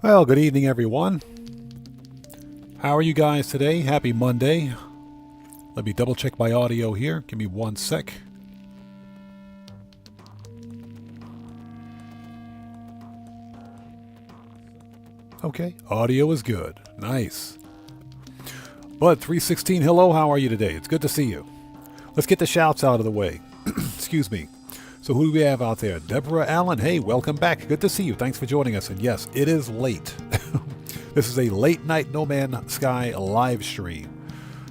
Well, good evening, everyone. How are you guys today? Happy Monday. Let me double check my audio here. Give me one sec. Okay, audio is good. Nice. Bud316, hello, how are you today? It's good to see you. Let's get the shouts out of the way. Excuse me. So who do we have out there? Deborah Allen, hey, welcome back. Good to see you. Thanks for joining us. And yes, it is late. This is a late night No Man's Sky live stream.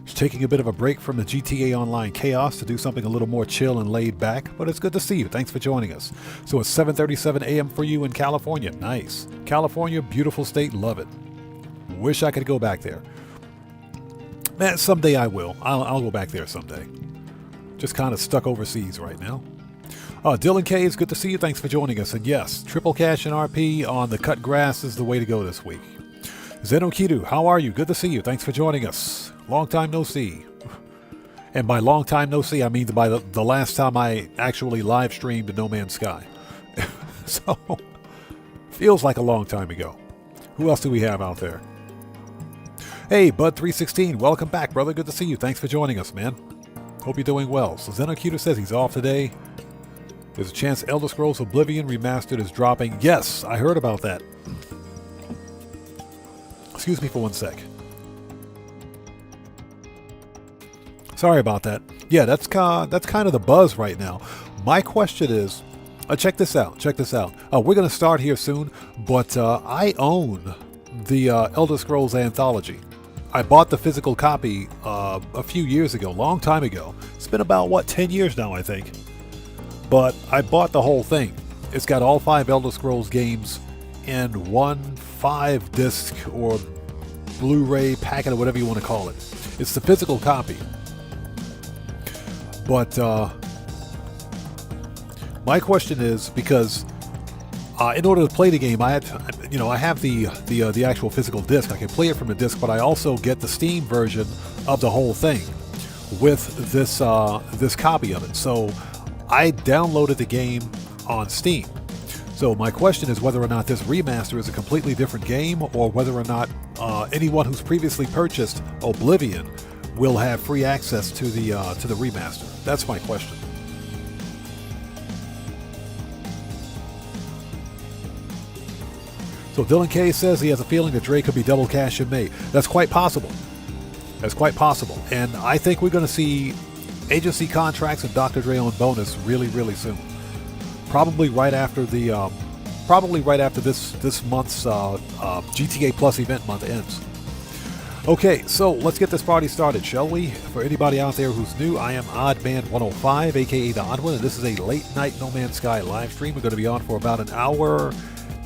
Just taking a bit of a break from the GTA Online chaos to do something a little more chill and laid back, but it's good to see you. Thanks for joining us. So it's 7:37 a.m. for you in California. Nice. California, beautiful state, love it. Wish I could go back there. Man, someday I will. I'll go back there someday. Just kind of stuck overseas right now. Dylan K, it's good to see you. Thanks for joining us. And yes, triple cash and RP on the cut grass is the way to go this week. Zenokidu, how are you? Good to see you. Thanks for joining us. Long time no see. And by long time no see, I mean by the last time I actually live streamed No Man's Sky. So, feels like a long time ago. Who else do we have out there? Hey, Bud316, welcome back, brother. Good to see you. Thanks for joining us, man. Hope you're doing well. So Zenokidu says he's off today. There's a chance Elder Scrolls Oblivion Remastered is dropping. Yes, I heard about that. Excuse me for one sec. Sorry about that. Yeah, that's kind of the buzz right now. My question is, check this out. Check this out. We're going to start here soon, but I own the Elder Scrolls Anthology. I bought the physical copy a few years ago, long time ago. It's been about, what, 10 years now, I think. But I bought the whole thing. It's got all 5 Elder Scrolls games in one 5-disc or Blu-ray packet or whatever you want to call it. It's the physical copy. But my question is, because in order to play the game, I have the actual physical disc. I can play it from the disc, but I also get the Steam version of the whole thing with this copy of it. So I downloaded the game on Steam. So my question is whether or not this remaster is a completely different game, or whether or not anyone who's previously purchased Oblivion will have free access to the remaster. That's my question. So Dylan K says he has a feeling that Dre could be double cash in May. That's quite possible. That's quite possible. And I think we're going to see agency contracts and Dr. Dre on bonus really, really soon. Probably right after this month's GTA Plus event month ends. Okay, so let's get this party started, shall we? For anybody out there who's new, I am Oddman105, aka the Odd One, and this is a late night No Man's Sky live stream. We're going to be on for about an hour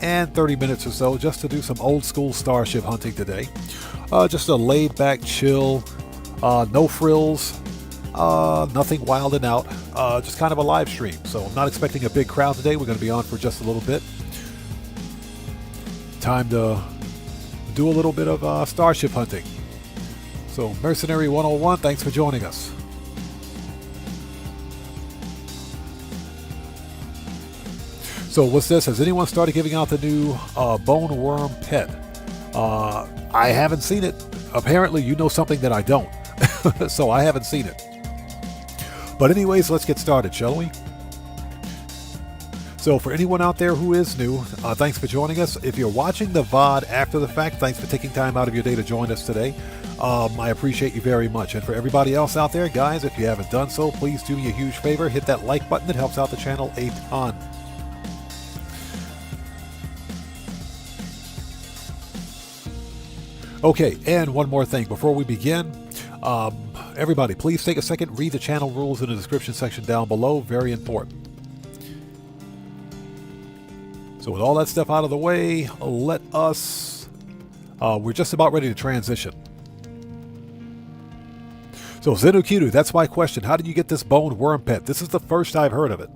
and 30 minutes or so, just to do some old school starship hunting today. Just a laid back, chill, no frills. Nothing wild and out, just kind of a live stream. So I'm not expecting a big crowd today. We're going to be on for just a little bit. Time to do a little bit of starship hunting. So Mercenary 101, thanks for joining us. So what's this? Has anyone started giving out the new bone worm pet? I haven't seen it. Apparently you know something that I don't. So I haven't seen it. But anyways, let's get started, shall we? So for anyone out there who is new, thanks for joining us. If you're watching the VOD after the fact, thanks for taking time out of your day to join us today. I appreciate you very much. And for everybody else out there, guys, if you haven't done so, please do me a huge favor. Hit that like button. It helps out the channel a ton. Okay, and one more thing before we begin. Everybody, please take a second, read the channel rules in the description section down below. Very important. So with all that stuff out of the way, let us... we're just about ready to transition. So Zenukidu, that's my question. How did you get this bone worm pet? This is the first I've heard of it.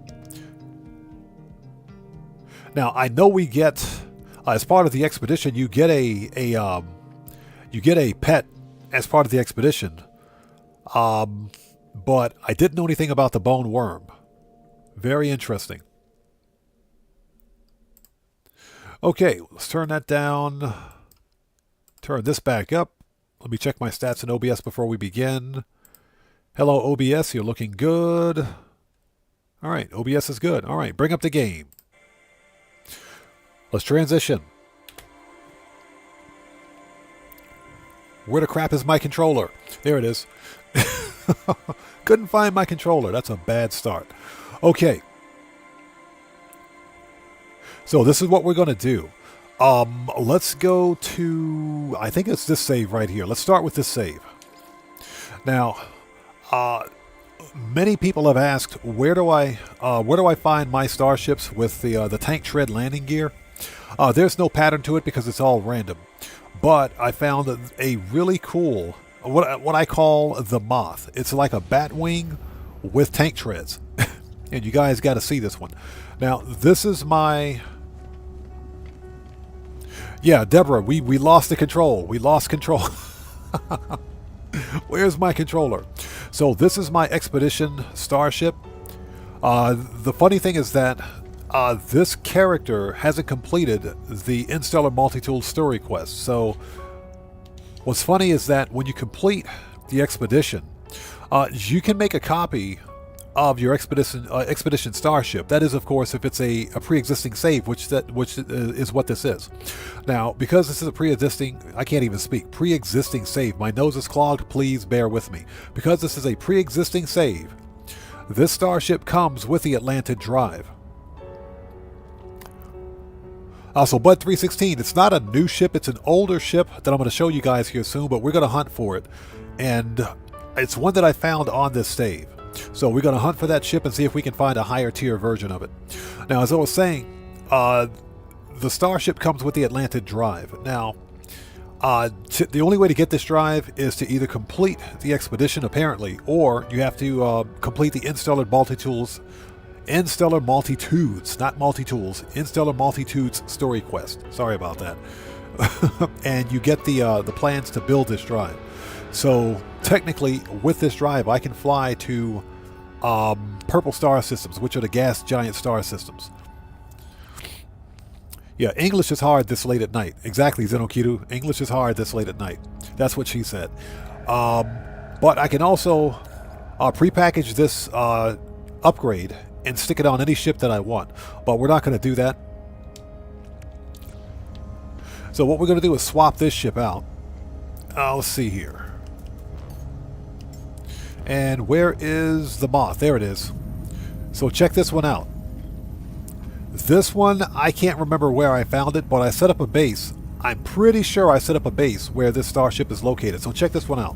Now, I know we get... as part of the expedition, you get a pet as part of the expedition. But I didn't know anything about the bone worm. Very interesting. Okay, let's turn that down. Turn this back up. Let me check my stats in OBS before we begin. Hello, OBS. You're looking good. All right, OBS is good. All right, bring up the game. Let's transition. Where the crap is my controller? There it is. Couldn't find my controller. That's a bad start. Okay. So this is what we're going to do. Let's go to, I think it's this save right here. Let's start with this save. Now, many people have asked, where do I find my starships with the tank tread landing gear? There's no pattern to it because it's all random. But I found a really cool, what I call the moth. It's like a bat wing with tank treads. And you guys got to see this one. Now, this is my... Yeah, Deborah, we lost the control. We lost control. Where's my controller? So this is my expedition starship. The funny thing is that this character hasn't completed the Interstellar Multitool story quest. So what's funny is that when you complete the expedition, you can make a copy of your expedition starship. That is, of course, if it's a pre-existing save, which is what this is. Now, because this is a pre-existing, I can't even speak, pre-existing save. My nose is clogged. Please bear with me. Because this is a pre-existing save, this starship comes with the Atlantid drive. Also, Bud 316, it's not a new ship, it's an older ship that I'm going to show you guys here soon, but we're going to hunt for it. And it's one that I found on this save. So we're going to hunt for that ship and see if we can find a higher tier version of it. Now, as I was saying, the starship comes with the Atlantid drive. Now, the only way to get this drive is to either complete the expedition, apparently, or you have to complete the Interstellar Multitudes, not Multitools, Interstellar Multitudes story quest. Sorry about that. And you get the plans to build this drive. So technically, with this drive, I can fly to purple star systems, which are the gas giant star systems. Yeah, English is hard this late at night. Exactly, Zenokiru. English is hard this late at night. That's what she said. But I can also prepackage this upgrade and stick it on any ship that I want. But we're not going to do that. So what we're going to do is swap this ship out. Let's see here. And where is the moth? There it is. So check this one out. This one, I can't remember where I found it, but I set up a base. I'm pretty sure I set up a base where this starship is located. So check this one out.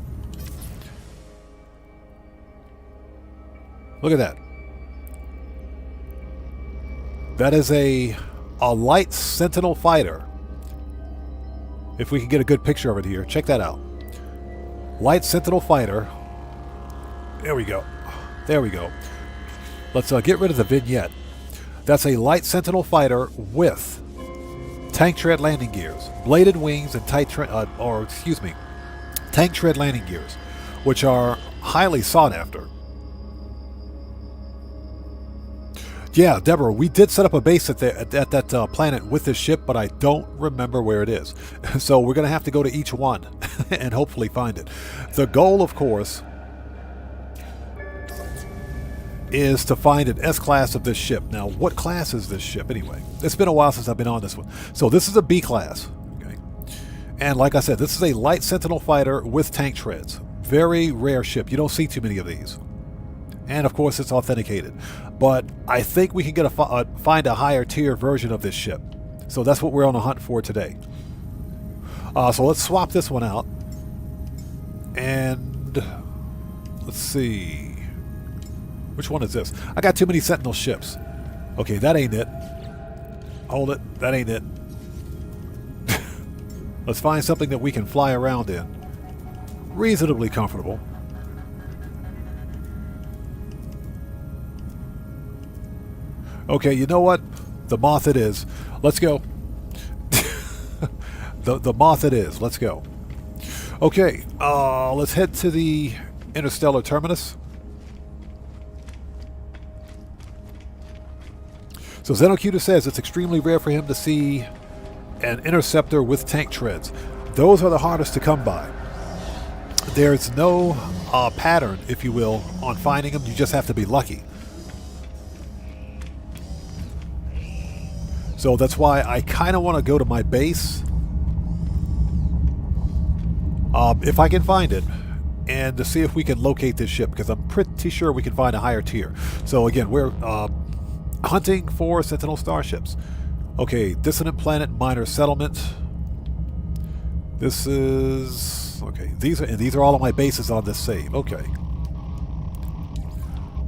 Look at that. That is a light Sentinel fighter. If we can get a good picture of it here. Check that out. Light Sentinel fighter. There we go. There we go. Let's get rid of the vignette. That's a light Sentinel fighter with tank tread landing gears, bladed wings, and tank tread landing gears, which are highly sought after. Yeah, Deborah, we did set up a base at that planet with this ship, but I don't remember where it is. So we're going to have to go to each one and hopefully find it. The goal, of course, is to find an S-class of this ship. Now, what class is this ship anyway? It's been a while since I've been on this one. So this is a B class. Okay. And like I said, this is a light Sentinel fighter with tank treads. Very rare ship. You don't see too many of these. And of course, it's authenticated. But I think we can get find a higher tier version of this ship. So that's what we're on a hunt for today. So let's swap this one out. And let's see. Which one is this? I got too many Sentinel ships. Okay, that ain't it. Hold it. That ain't it. Let's find something that we can fly around in. Reasonably comfortable. Okay, you know what? The moth it is. Let's go. the moth it is. Let's go. Okay, let's head to the interstellar terminus. So Zenocuta says it's extremely rare for him to see an interceptor with tank treads. Those are the hardest to come by. There's no pattern, if you will, on finding them. You just have to be lucky. So that's why I kind of want to go to my base, if I can find it, and to see if we can locate this ship, because I'm pretty sure we can find a higher tier. So again, we're hunting for Sentinel starships. Okay, Dissonant Planet Minor Settlement. This is... okay, these are all of my bases on this save. Okay.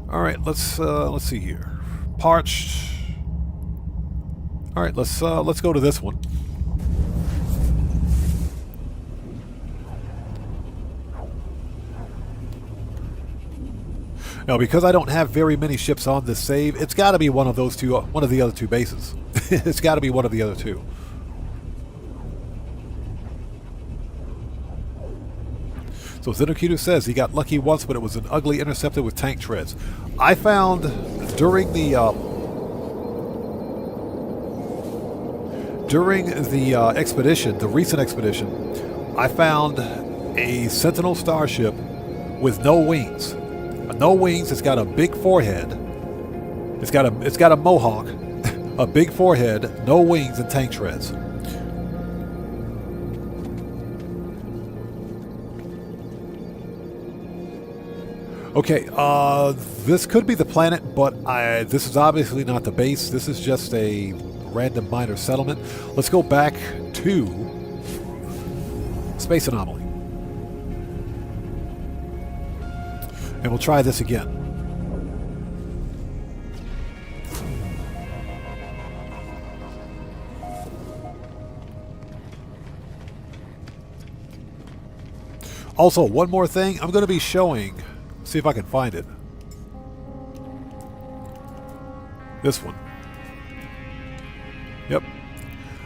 Alright, let's see here. Parched. Alright, let's go to this one. Now, because I don't have very many ships on this save, it's got to be one of those two, one of the other two bases. It's got to be one of the other two. So Zenokito says he got lucky once, but it was an ugly interceptor with tank treads. I found during the expedition, the recent expedition, I found a Sentinel starship with no wings. No wings. It's got a big forehead. It's got a mohawk, a big forehead, no wings, and tank treads. Okay, this could be the planet, but this is obviously not the base. This is just a random minor settlement. Let's go back to Space Anomaly. And we'll try this again. Also, one more thing. I'm going to be showing... see if I can find it. This one. Yep.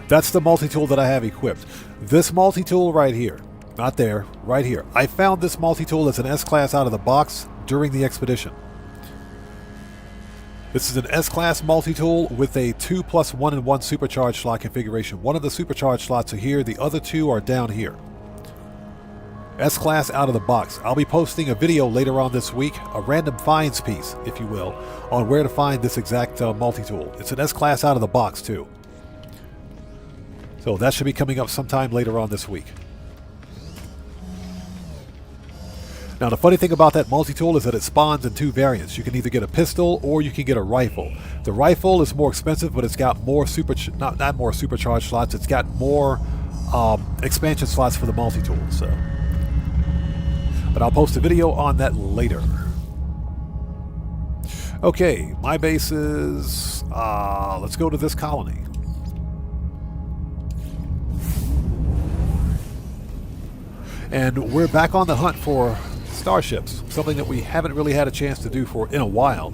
That's the multi-tool that I have equipped. This multi-tool right here. Not there. Right here. I found this multi-tool as an S-Class out of the box during the expedition. This is an S-Class multi-tool with a 2 + 1 and 1 supercharge slot configuration. One of the supercharge slots are here. The other two are down here. S-Class out of the box. I'll be posting a video later on this week, a random finds piece, if you will, on where to find this exact multi-tool. It's an S-Class out of the box, too. So that should be coming up sometime later on this week. Now, the funny thing about that multi-tool is that it spawns in two variants. You can either get a pistol or you can get a rifle. The rifle is more expensive, but it's got more not more supercharged slots. It's got more expansion slots for the multi-tool. So, but I'll post a video on that later. Okay, my base is... let's go to this colony. And we're back on the hunt for starships, something that we haven't really had a chance to do for in a while.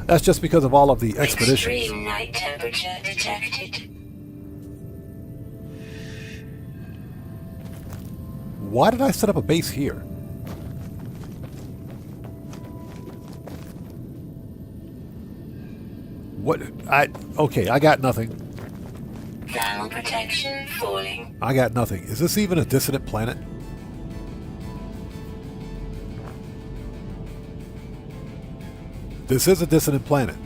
That's just because of all of the expeditions. Extreme night temperature detected. Why did I set up a base here? What? Okay, I got nothing. Thermal protection falling. I got nothing. Is this even a dissonant planet? This is a dissonant planet.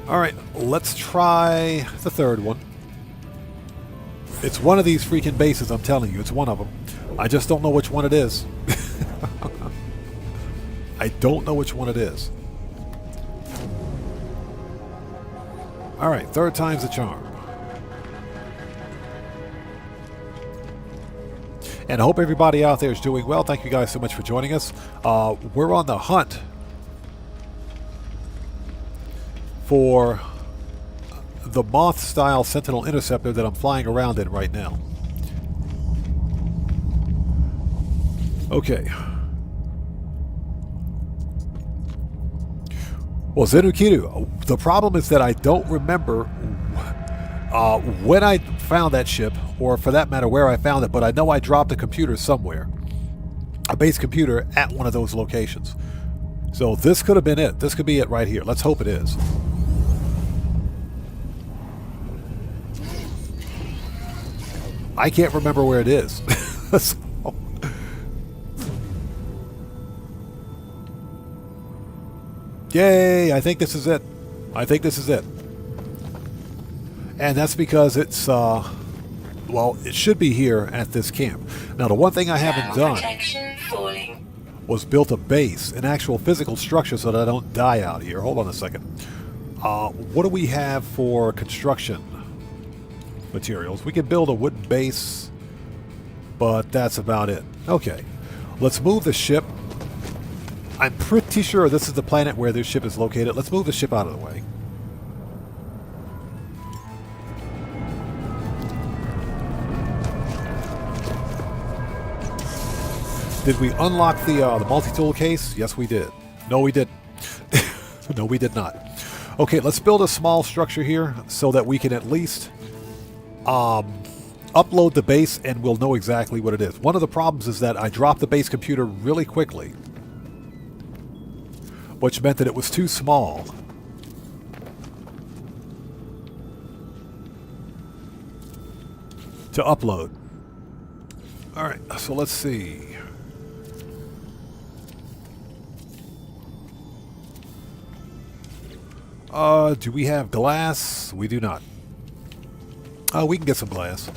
Alright, let's try the third one. It's one of these freaking bases, I'm telling you. It's one of them. I just don't know which one it is. I don't know which one it is. Alright, third time's the charm. And I hope everybody out there is doing well. Thank you guys so much for joining us. We're on the hunt for the Moth-style Sentinel interceptor that I'm flying around in right now. Okay. Well, Zenukiru, the problem is that I don't remember when I found that ship, or for that matter, where I found it, but I know I dropped a computer somewhere. A base computer at one of those locations. So this could have been it. This could be it right here. Let's hope it is. I can't remember where it is. So, yay! I think this is it. I think this is it. And that's because it's, well, it should be here at this camp. Now, the one thing I haven't done was built a base, an actual physical structure, so that I don't die out here. Hold on a second. What do we have for construction materials? We can build a wooden base, but that's about it. Okay, let's move the ship. I'm pretty sure this is the planet where this ship is located. Let's move the ship out of the way. Did we unlock the multi-tool case? Yes, we did. No, we didn't. No, we did not. Okay, let's build a small structure here so that we can at least upload the base and we'll know exactly what it is. One of the problems is that I dropped the base computer really quickly, which meant that it was too small. To upload. Alright, so let's see. Do we have glass? We do not. Oh, we can get some glass.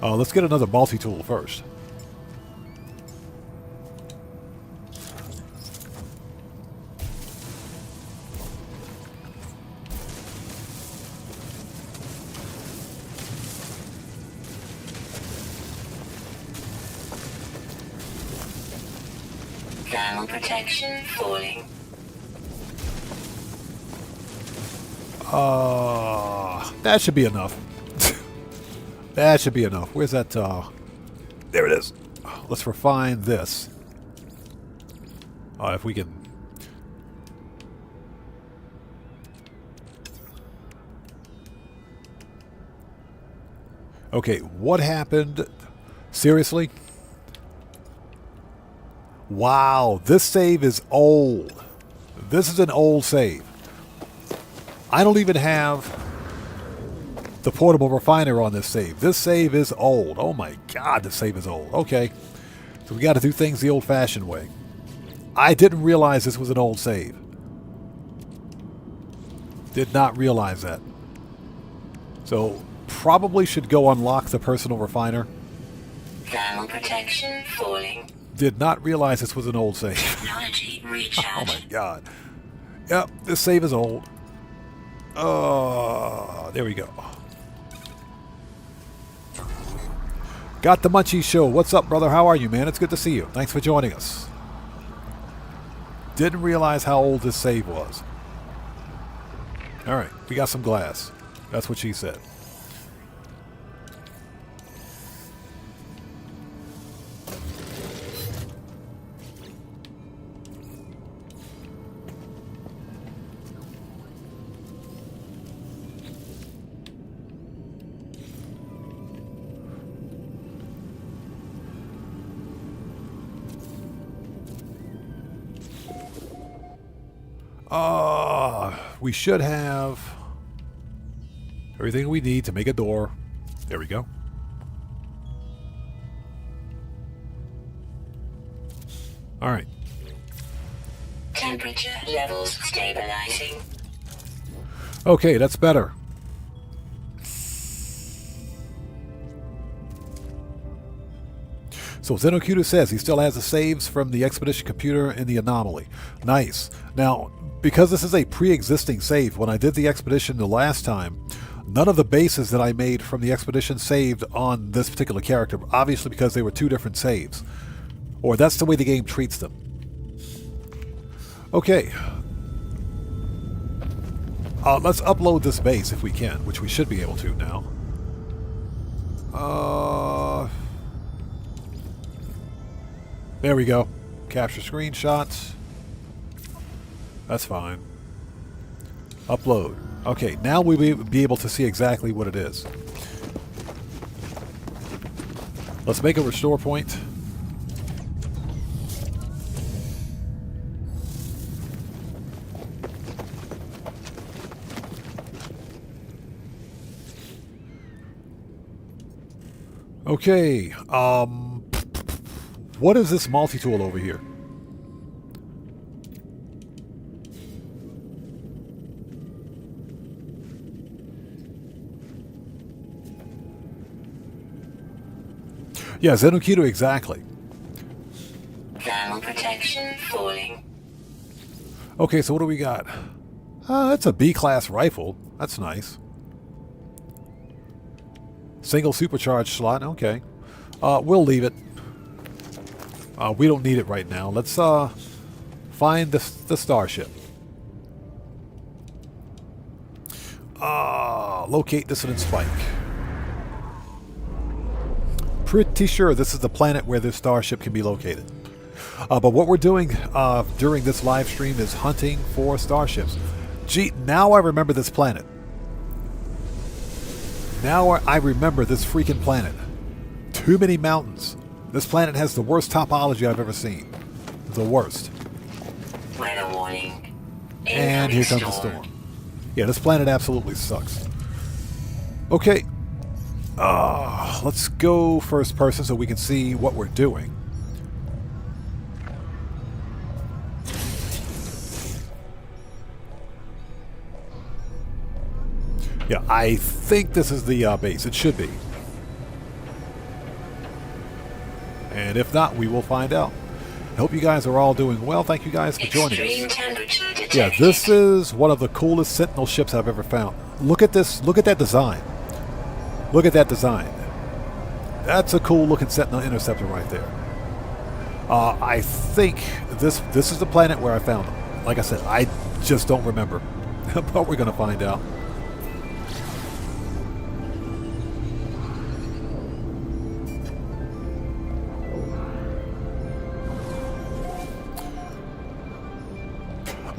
Let's get another multi-tool first. Thermal protection falling. That should be enough. That should be enough. Where's that? There it is. Let's refine this. If we can. Okay, what happened? Seriously? Wow, this save is old. This is an old save. I don't even have the portable refiner on this save. This save is old. Oh my god, this save is old. Okay, so we got to do things the old-fashioned way. I didn't realize this was an old save. Did not realize that. So, probably should go unlock the personal refiner. Thermal protection falling. Did not realize this was an old save. Technology recharge. Oh my god. Yep, this save is old. There we go. Got the Munchies Show. What's up, brother? How are you, man? It's good to see you. Thanks for joining us. Didn't realize how old this save was. Alright, we got some glass. That's what she said. We should have everything we need to make a door. There we go. All right. Temperature levels stabilizing. Okay, that's better. So Zenocuta says he still has the saves from the expedition computer in the anomaly. Nice. Now, because this is a pre-existing save, when I did the expedition the last time, none of the bases that I made from the expedition saved on this particular character, obviously because they were two different saves. Or that's the way the game treats them. Okay. Let's upload this base if we can, which we should be able to now. There we go. Capture screenshots. That's fine. Upload. Okay, now we'll be able to see exactly what it is. Let's make a restore point. Okay, what is this multi-tool over here? Yeah, Zenukido, exactly. Thermal protection falling. Okay, so what do we got? That's a B-class rifle. That's nice. Single supercharge slot. Okay. We'll leave it. We don't need it right now. Let's find the starship. Locate dissonant spike. Pretty sure this is the planet where this starship can be located. But what we're doing during this live stream is hunting for starships. Gee, now I remember this planet. Now I remember this freaking planet. Too many mountains. This planet has the worst topology I've ever seen. The worst. Weather warning. And here comes the storm. Yeah, this planet absolutely sucks. Okay. Let's go first person so we can see what we're doing. Yeah, I think this is the base. It should be. And if not, we will find out. I hope you guys are all doing well. Thank you guys for joining us. Yeah, this is one of the coolest Sentinel ships I've ever found. Look at this. Look at that design. Look at that design. That's a cool looking Sentinel interceptor right there. I think this is the planet where I found them. Like I said, I just don't remember. But we're going to find out.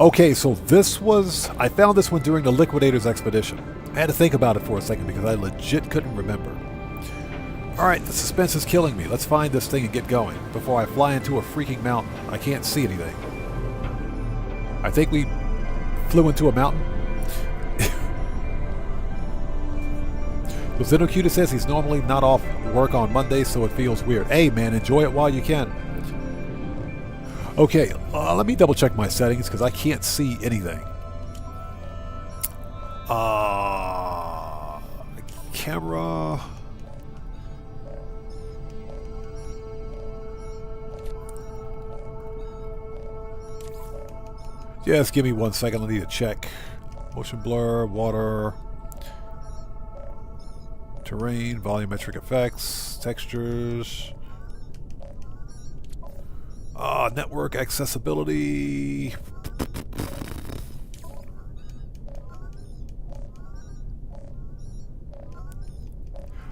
Okay, so I found this one during the Liquidator's expedition. I had to think about it for a second because I legit couldn't remember. Alright, the suspense is killing me. Let's find this thing and get going before I fly into a freaking mountain. I can't see anything. I think we flew into a mountain. So Zenocuta says he's normally not off work on Mondays, so it feels weird. Hey man, enjoy it while you can. Okay, let me double check my settings because I can't see anything. Camera. Just give me 1 second. I need to check. Motion blur, water, terrain, volumetric effects, textures. Network accessibility.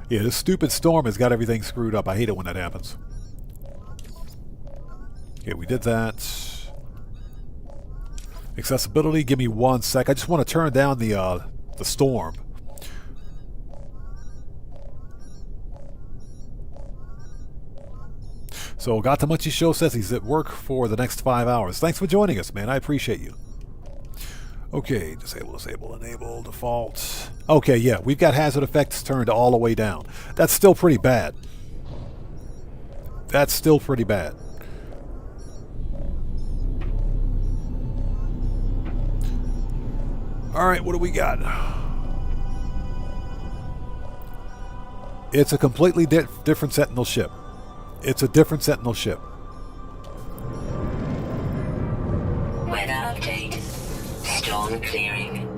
Yeah, this stupid storm has got everything screwed up. I hate it when that happens. Okay, we did that. Accessibility, give me 1 sec. I just want to turn down the storm. So Gatamuchi Show says he's at work for the next 5 hours. Thanks for joining us, man. I appreciate you. Okay, disable, enable, default. Okay, yeah, we've got hazard effects turned all the way down. That's still pretty bad. That's still pretty bad. Alright, what do we got? It's a completely different Sentinel ship. It's a different Sentinel ship. Weather update. Storm clearing.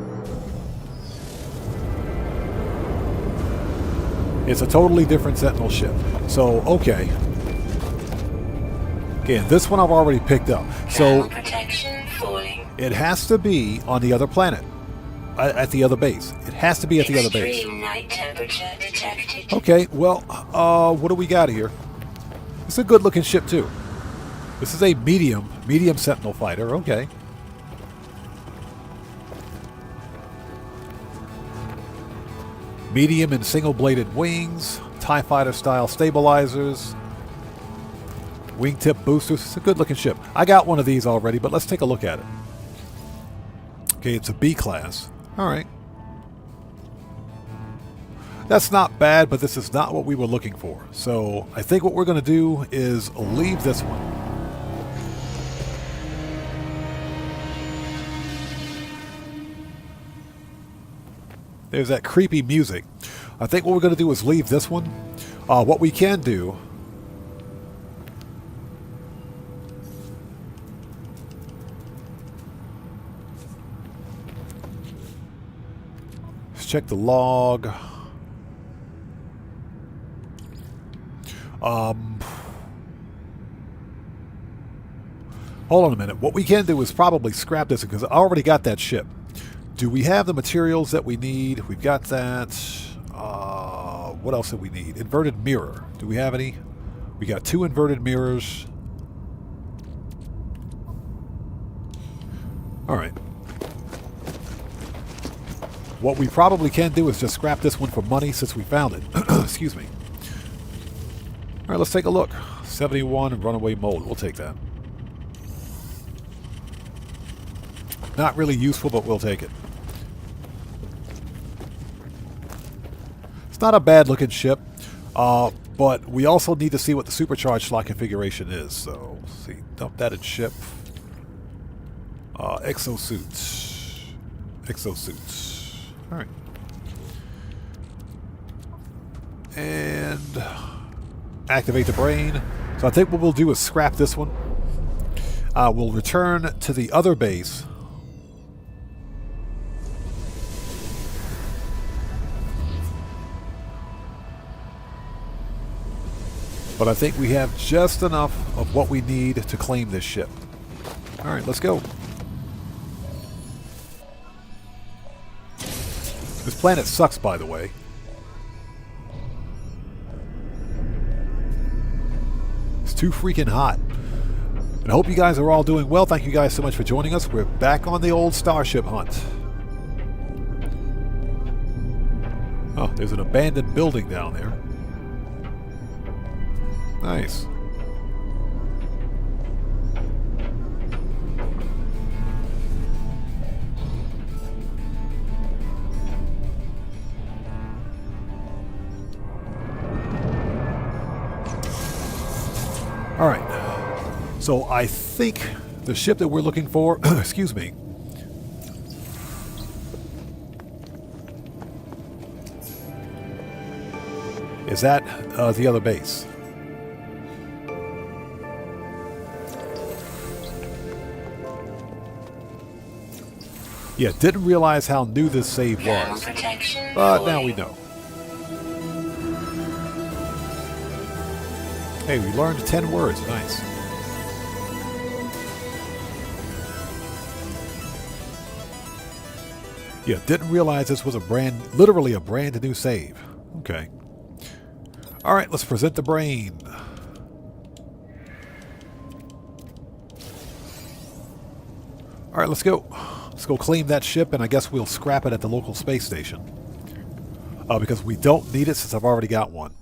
It's a totally different Sentinel ship. So, okay. Again, this one I've already picked up. So, protection falling. It has to be on the other planet. At the other base. It has to be at the other base. Extreme night temperature detected. Okay, well, what do we got here? It's a good looking ship too. This is a medium Sentinel fighter, okay. Medium and single bladed wings, TIE fighter style stabilizers, wingtip boosters. It's a good looking ship. I got one of these already, but let's take a look at it. Okay, it's a B class. Alright. That's not bad, but this is not what we were looking for. So I think what we're going to do is leave this one. There's that creepy music. I think what we're going to do is leave this one. What we can do... Let's check the log. Hold on a minute. What we can do is probably scrap this because I already got that ship. Do we have the materials that we need? We've got that. What else do we need? Inverted mirror. Do we have any? We got 2 inverted mirrors. Alright. What we probably can do is just scrap this one for money since we found it. Excuse me. Alright, let's take a look. 71 runaway mold. We'll take that. Not really useful, but we'll take it. It's not a bad looking ship, but we also need to see what the supercharge slot configuration is. So, let's see. Dump that in ship. Exosuits. Exosuits. Alright. And activate the brain. So I think what we'll do is scrap this one. We'll return to the other base. But I think we have just enough of what we need to claim this ship. Alright, let's go. This planet sucks, by the way. It's too freaking hot. And I hope you guys are all doing well. Thank you guys so much for joining us. We're back on the old starship hunt. Oh, there's an abandoned building down there. Nice. All right. So I think the ship that we're looking for, excuse me, is at the other base. Yeah, didn't realize how new this save was, but now we know. Hey, we learned 10 words. Nice. Yeah, didn't realize this was literally a brand new save. Okay. All right, let's present the brain. All right, let's go. Let's go claim that ship, and I guess we'll scrap it at the local space station. Because we don't need it since I've already got one.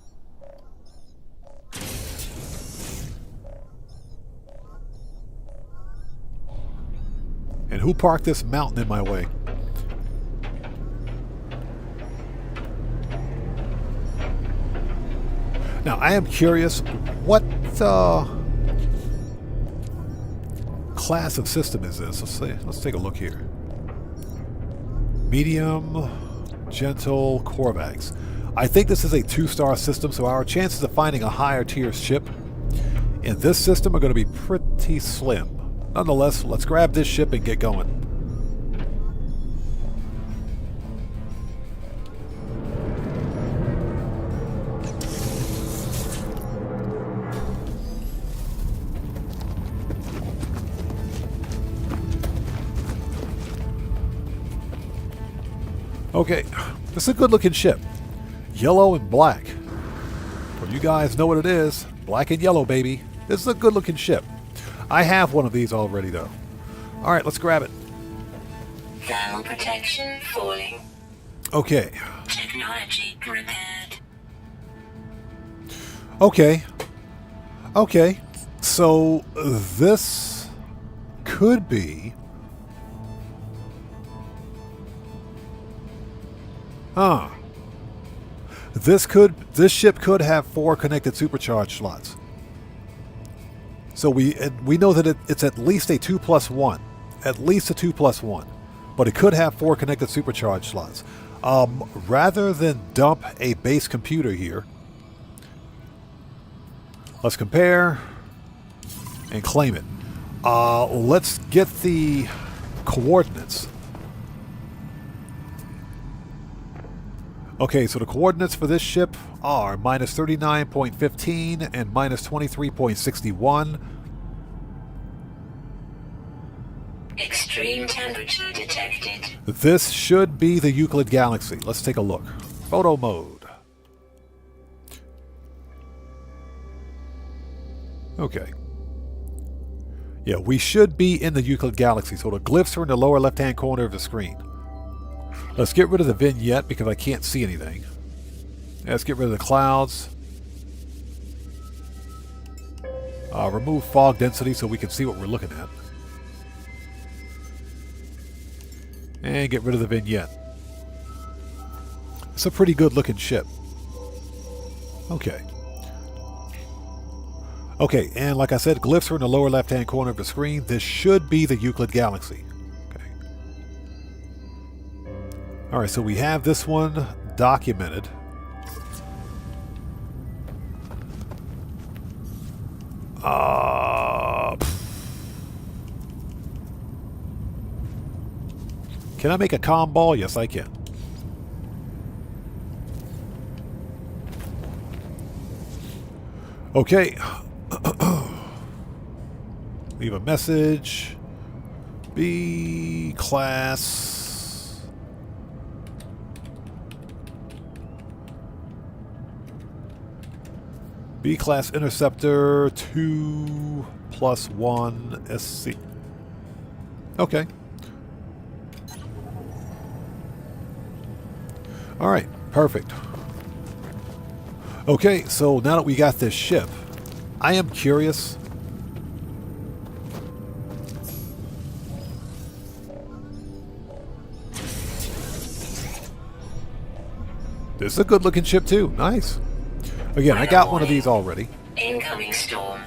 And who parked this mountain in my way? Now, I am curious, what class of system is this? Let's take a look here. Medium, gentle, Korvax. I think this is a 2-star system, so our chances of finding a higher tier ship in this system are going to be pretty slim. Nonetheless, let's grab this ship and get going. Okay, this is a good looking ship. Yellow and black. Well, you guys know what it is. Black and yellow, baby. This is a good looking ship. I have one of these already, though. Alright, let's grab it. Thermal protection falling. Okay. Technology repaired. Okay. Okay. So, this could be... This ship could have 4 connected supercharge slots. So we know that it's at least a 2+1. At least a 2+1. But it could have 4 connected supercharge slots. Rather than dump a base computer here, let's compare and claim it. Let's get the coordinates. Okay, so the coordinates for this ship are minus 39.15 and minus 23.61. Extreme temperature detected. This should be the Euclid Galaxy. Let's take a look. Photo mode. Okay. Yeah, we should be in the Euclid Galaxy, so the glyphs are in the lower left-hand corner of the screen. Let's get rid of the vignette because I can't see anything. Let's get rid of the clouds. Remove fog density so we can see what we're looking at. And get rid of the vignette. It's a pretty good looking ship. Okay. Okay, and like I said, glyphs are in the lower left-hand corner of the screen. This should be the Euclid Galaxy. Okay. Alright, so we have this one documented. Can I make a comm ball? Yes, I can. Okay. Leave a message. B class. B class interceptor 2+1 SC. Okay. Alright, perfect. Okay, so now that we got this ship, I am curious. This is a good looking ship too. Nice. Again, I got one of these already. Incoming storm.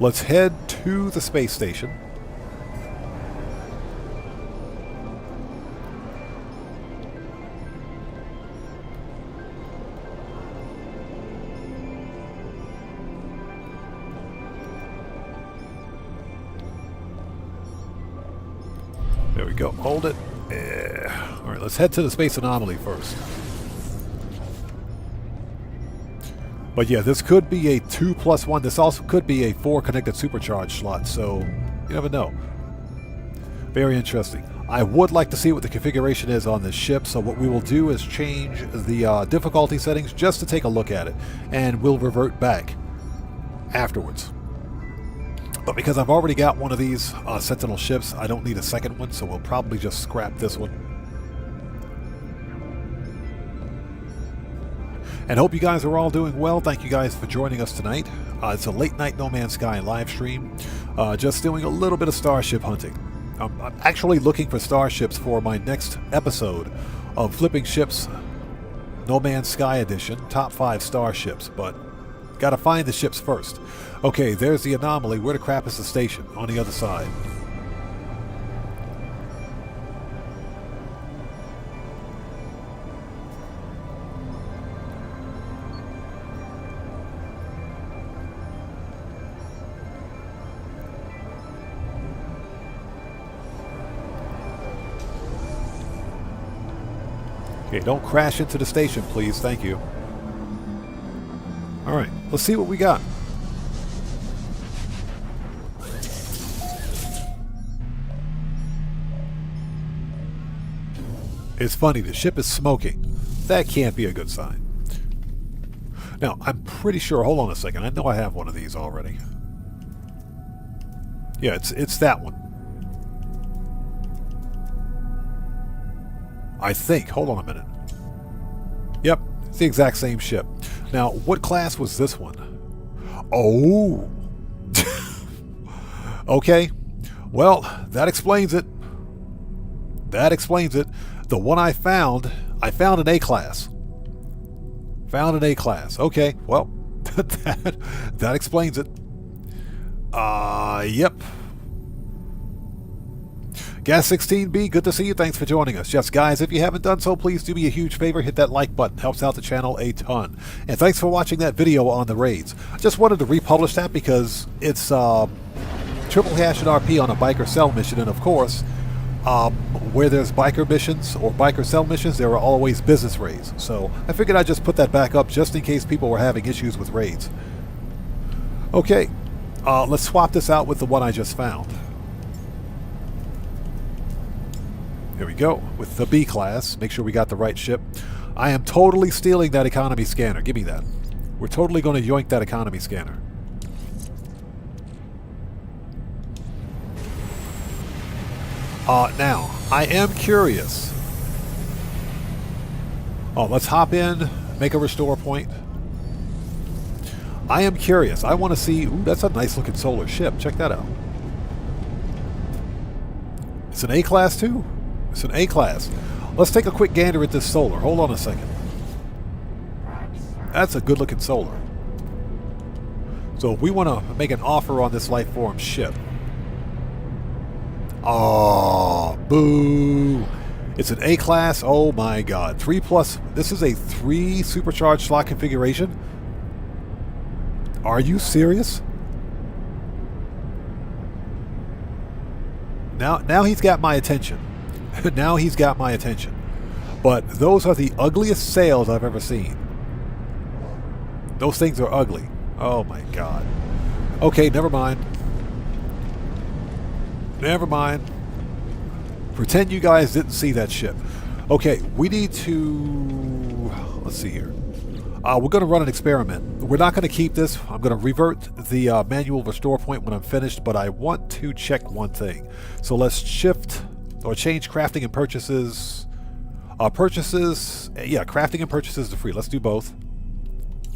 Let's head to the space station. There we go. Hold it. All right, let's head to the space anomaly first. But yeah, this could be a 2+1. This also could be a 4 connected supercharge slot, so you never know. Very interesting. I would like to see what the configuration is on this ship, so what we will do is change the difficulty settings just to take a look at it, and we'll revert back afterwards. But because I've already got one of these Sentinel ships, I don't need a second one, so we'll probably just scrap this one. And hope you guys are all doing well. Thank you guys for joining us tonight. It's a late night No Man's Sky live stream. Just doing a little bit of starship hunting. I'm actually looking for starships for my next episode of Flipping Ships No Man's Sky Edition, top 5 starships, but gotta find the ships first. Okay, there's the anomaly. Where the crap is the station? On the other side. Okay, don't crash into the station, please. Thank you. Alright, let's see what we got. It's funny, the ship is smoking. That can't be a good sign. Now, I'm pretty sure, hold on a second, I know I have one of these already. Yeah, it's that one. I think, hold on a minute. Yep, it's the exact same ship. Now, what class was this one? Oh! Okay, well, that explains it. That explains it. The one I found I found an A-class. Found an A-class. Okay, well, that explains it. Yep. Gas 16B, good to see you. Thanks for joining us. Yes, guys, if you haven't done so, please do me a huge favor. Hit that like button. Helps out the channel a ton. And thanks for watching that video on the raids. I just wanted to republish that because it's triple hash and RP on a biker cell mission. And of course, where there's biker missions or biker cell missions, there are always business raids. So I figured I'd just put that back up just in case people were having issues with raids. Okay, let's swap this out with the one I just found. Here we go, with the B class. Make sure we got the right ship. I am totally stealing that economy scanner. Give me that. We're totally going to yoink that economy scanner. Now, I am curious. Let's hop in, make a restore point. I am curious. I want to see... Ooh, that's a nice looking solar ship. Check that out. It's an A-class too. It's an A-class. Let's take a quick gander at this solar. Hold on a second. That's a good looking solar. So if we want to make an offer on this life form ship. Oh, boo. It's an A-class. Oh my god. 3+. This is a 3 supercharged slot configuration. Are you serious? Now he's got my attention. Now he's got my attention. But those are the ugliest sails I've ever seen. Those things are ugly. Oh my god. Okay, never mind. Never mind. Pretend you guys didn't see that ship. Okay, we need to... Let's see here. We're going to run an experiment. We're not going to keep this. I'm going to revert the manual restore point when I'm finished, but I want to check one thing. So let's shift or change crafting and purchases. Purchases, yeah, crafting and purchases to free. Let's do both.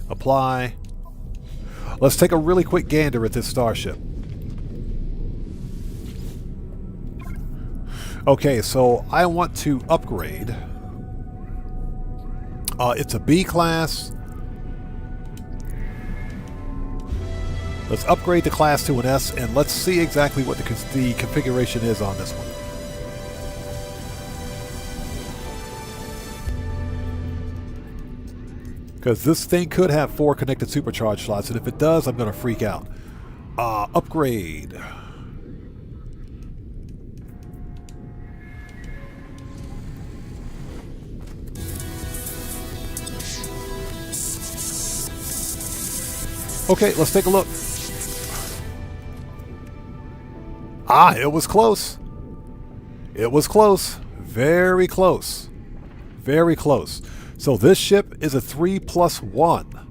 Apply. Let's take a really quick gander at this starship. Okay, so I want to upgrade. It's a B class. Let's upgrade the class to an S, and let's see exactly what the configuration is on this one. Because this thing could have 4 connected supercharge slots, and if it does, I'm going to freak out. Upgrade. Okay, let's take a look. It was close. It was close. Very close. Very close. So this ship is a 3+1.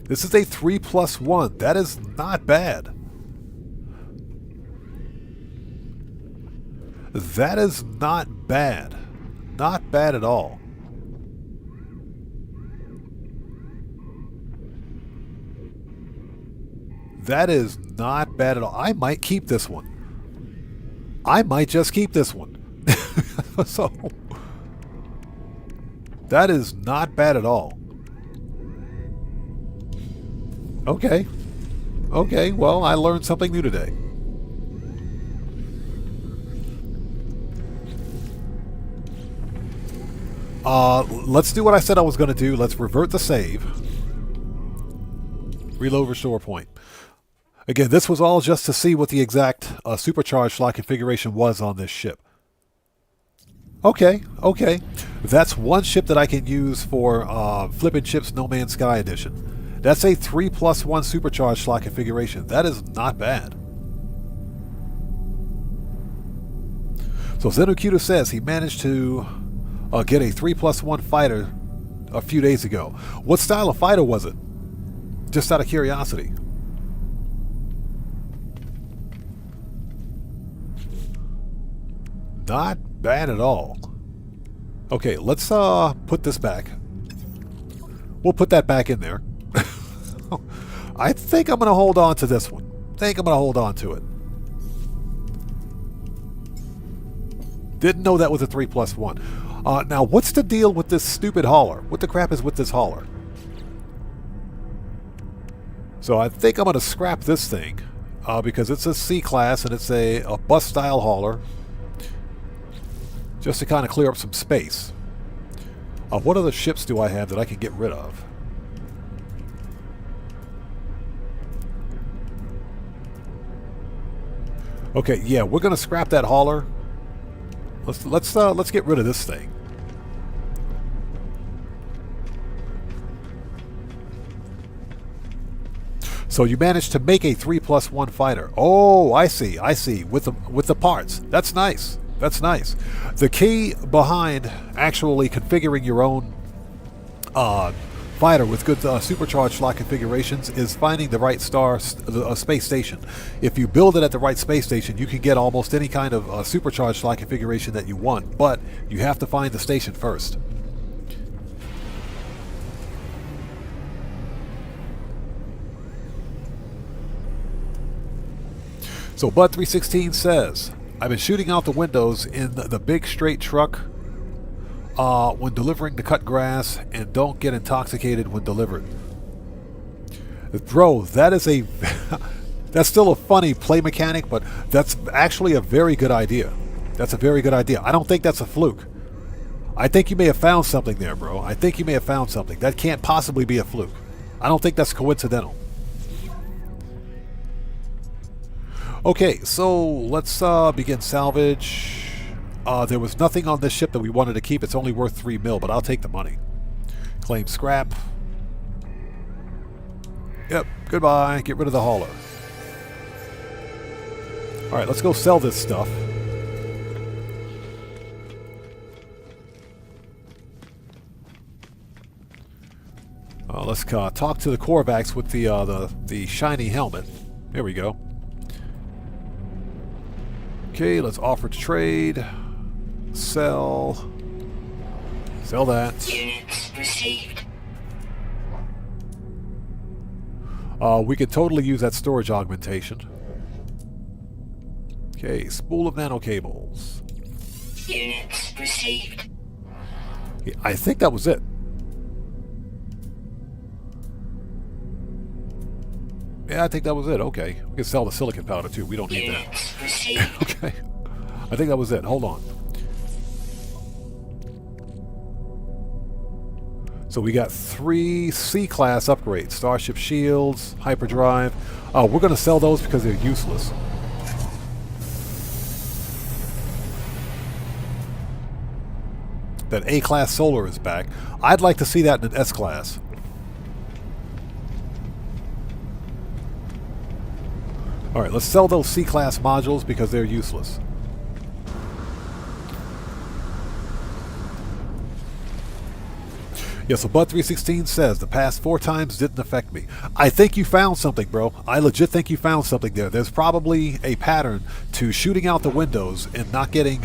This is a 3+1. That is not bad. That is not bad. Not bad at all. That is not bad at all. I might keep this one. I might just keep this one. So, that is not bad at all. Okay. Okay, well, I learned something new today. Let's do what I said I was going to do. Let's revert the save. Reload restore point. Again, this was all just to see what the exact supercharged slot configuration was on this ship. Okay, okay. That's one ship that I can use for Flippin' Chips No Man's Sky Edition. That's a 3+1 supercharged slot configuration. That is not bad. So Zenukuta says he managed to get a 3+1 fighter a few days ago. What style of fighter was it? Just out of curiosity. Not bad at all. Okay, let's put this back. We'll put that back in there. I think I'm going to hold on to this one. I think I'm going to hold on to it. Didn't know that was a 3+1. Now, what's the deal with this stupid hauler? What the crap is with this hauler? So I think I'm going to scrap this thing because it's a C-class and it's a bus-style hauler, just to kind of clear up some space. What other ships do I have that I can get rid of? Okay, yeah, we're going to scrap that hauler. Let's get rid of this thing. So you managed to make a 3+1 fighter. Oh, I see. With the parts. That's nice. That's nice. The key behind actually configuring your own fighter with good supercharged slot configurations is finding the right space station. If you build it at the right space station, you can get almost any kind of supercharged slot configuration that you want, but you have to find the station first. So Bud316 says, I've been shooting out the windows in the big straight truck when delivering the cut grass, and don't get intoxicated when delivered. Bro, that is a... that's still a funny play mechanic, but that's actually a very good idea. That's a very good idea. I don't think that's a fluke. I think you may have found something there, bro. I think you may have found something. That can't possibly be a fluke. I don't think that's coincidental. Okay, so let's begin salvage. There was nothing on this ship that we wanted to keep. It's only worth 3 mil, but I'll take the money. Claim scrap. Yep, goodbye. Get rid of the hauler. Alright, let's go sell this stuff. Let's talk to the Korvax with the shiny helmet. There we go. Okay, let's offer to trade. Sell. Sell that. Units received. We could totally use that storage augmentation. Okay, spool of nano cables. Units received. Yeah, I think that was it. Yeah, I think that was it. Okay. We can sell the silicon powder too. We don't need Units that. received. Okay. I think that was it. Hold on. So we got 3 C-class upgrades. Starship shields, hyperdrive. We're going to sell those because they're useless. That A-class solar is back. I'd like to see that in an S-class. Alright, let's sell those C-class modules because they're useless. Yeah, so Bud316 says, the past 4 times didn't affect me. I think you found something, bro. I legit think you found something there. There's probably a pattern to shooting out the windows and not getting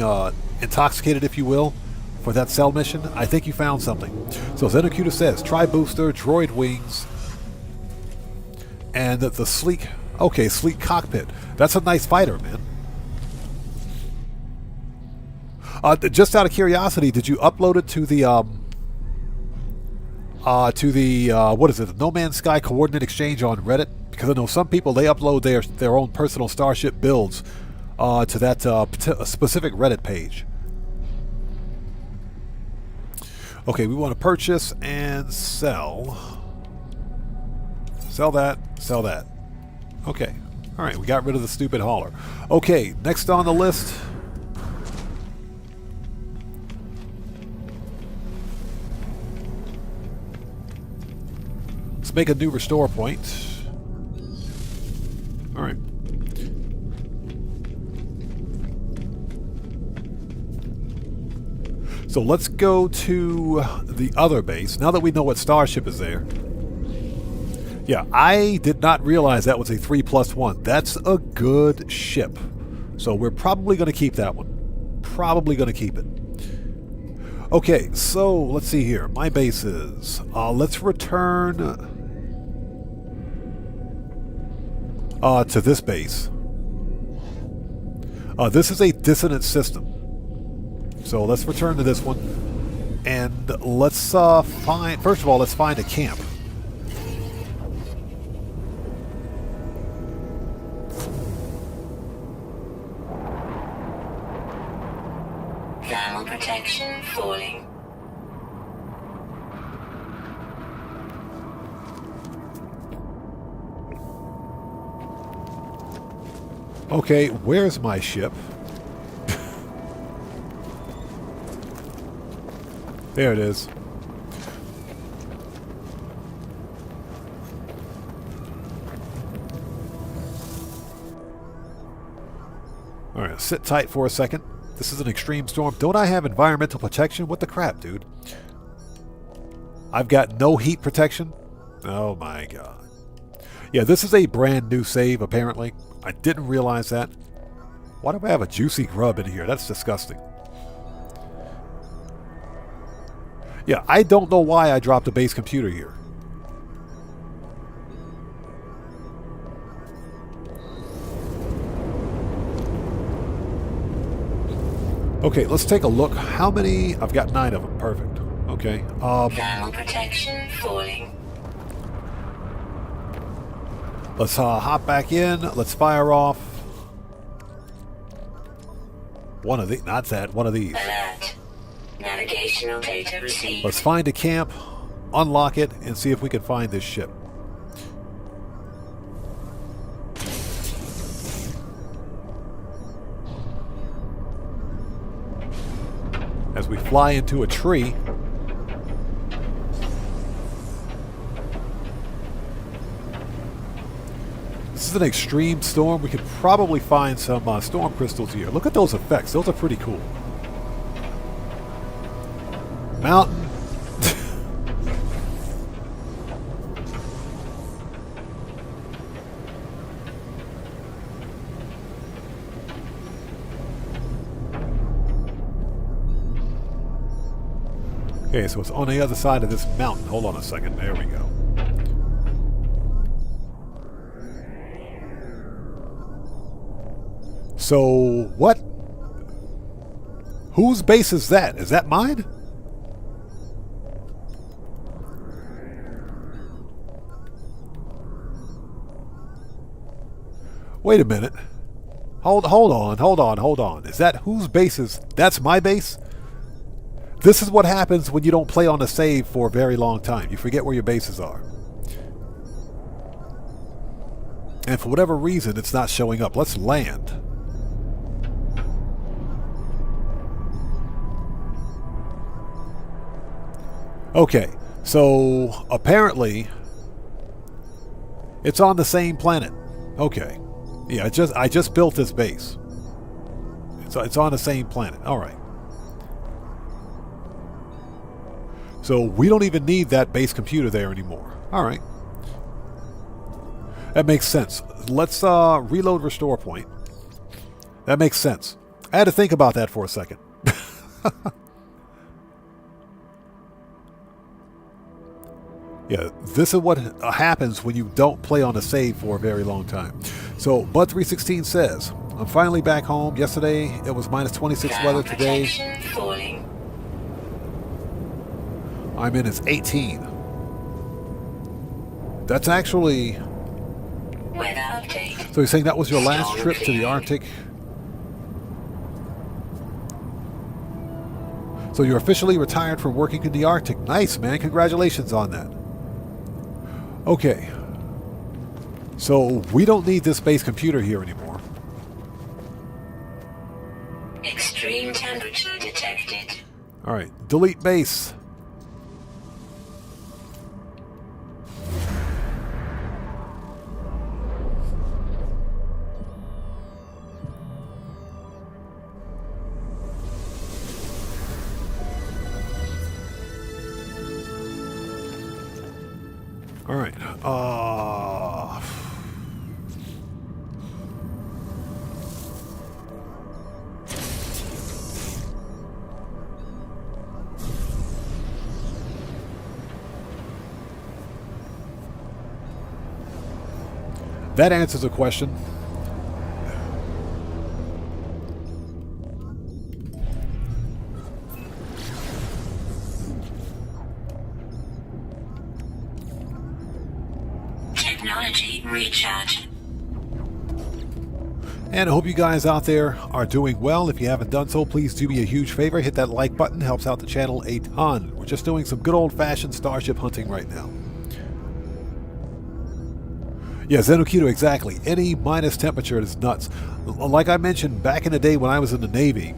intoxicated, if you will, for that cell mission. I think you found something. So Zenocuta says, try booster, droid wings, and the sleek... Okay, sleek cockpit. That's a nice fighter, man. Just out of curiosity, did you upload it to the what is it, the No Man's Sky Coordinate Exchange on Reddit? Because I know some people, they upload their own personal starship builds to that specific Reddit page. Okay, we want to purchase and sell. Sell that, sell that. Okay. Alright, we got rid of the stupid hauler. Okay, next on the list. Let's make a new restore point. Alright. So let's go to the other base, now that we know what starship is there. Yeah, I did not realize that was a 3+1. That's a good ship. So we're probably going to keep that one. Probably going to keep it. Okay, so let's see here. My bases. Let's return to this base. This is a dissonant system. So let's return to this one. And let's find... First of all, let's find a camp. Thermal protection falling. Okay, where's my ship? There it is. Alright, sit tight for a second. This is an extreme storm. Don't I have environmental protection? What the crap, dude? I've got no heat protection? Oh my god. Yeah, this is a brand new save, apparently. I didn't realize that. Why do I have a juicy grub in here? That's disgusting. Yeah, I don't know why I dropped a base computer here. Okay, let's take a look. How many? I've got 9 of them. Perfect. Okay. Thermal protection falling. Let's hop back in. Let's fire off. One of these. Not that. One of these. Alert. Navigational data received. Let's find a camp, unlock it, and see if we can find this ship. As we fly into a tree. This is an extreme storm. We could probably find some storm crystals here. Look at those effects. Those are pretty cool. Mountain. Okay, so it's on the other side of this mountain. Hold on a second. There we go. So, what? Whose base is that? Is that mine? Wait a minute. Hold on. Is that whose base is... That's my base? This is what happens when you don't play on a save for a very long time. You forget where your bases are. And for whatever reason, it's not showing up. Let's land. Okay, so apparently it's on the same planet. Okay. Yeah, I just built this base. It's on the same planet. All right. So we don't even need that base computer there anymore. All right. That makes sense. Let's reload restore point. That makes sense. I had to think about that for a second. Yeah, this is what happens when you don't play on a save for a very long time. So, Bud316 says, I'm finally back home. Yesterday, it was minus 26 weather. Today, falling. I'm in, it's 18. That's actually... Weather update. So you're saying that was your last trip to the Arctic? So you're officially retired from working in the Arctic. Nice, man. Congratulations on that. Okay. So we don't need this base computer here anymore. Extreme temperature detected. All right. Delete base. All right. That answers a question. energy recharge. And I hope you guys out there are doing well. If you haven't done so, please do me a huge favor. Hit that like button. Helps out the channel a ton. We're just doing some good old-fashioned starship hunting right now. Yeah, Zenokito, exactly. Any minus temperature is nuts. Like I mentioned, back in the day when I was in the Navy,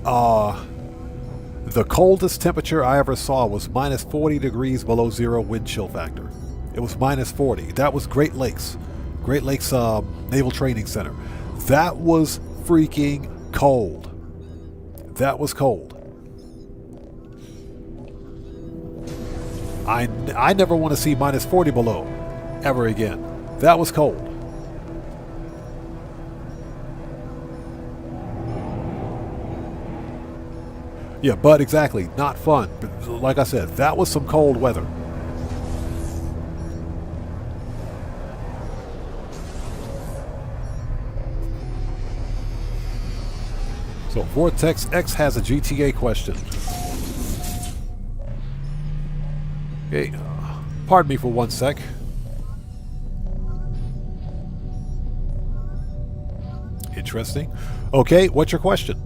the coldest temperature I ever saw was minus 40 degrees below zero wind chill factor. It was minus 40. That was Great Lakes. Great Lakes Naval Training Center. That was freaking cold. That was cold. I never want to see minus 40 below ever again. That was cold. Yeah, but exactly, not fun. But like I said, that was some cold weather. So Vortex X has a GTA question. Okay, pardon me for 1 sec. Interesting. Okay, what's your question?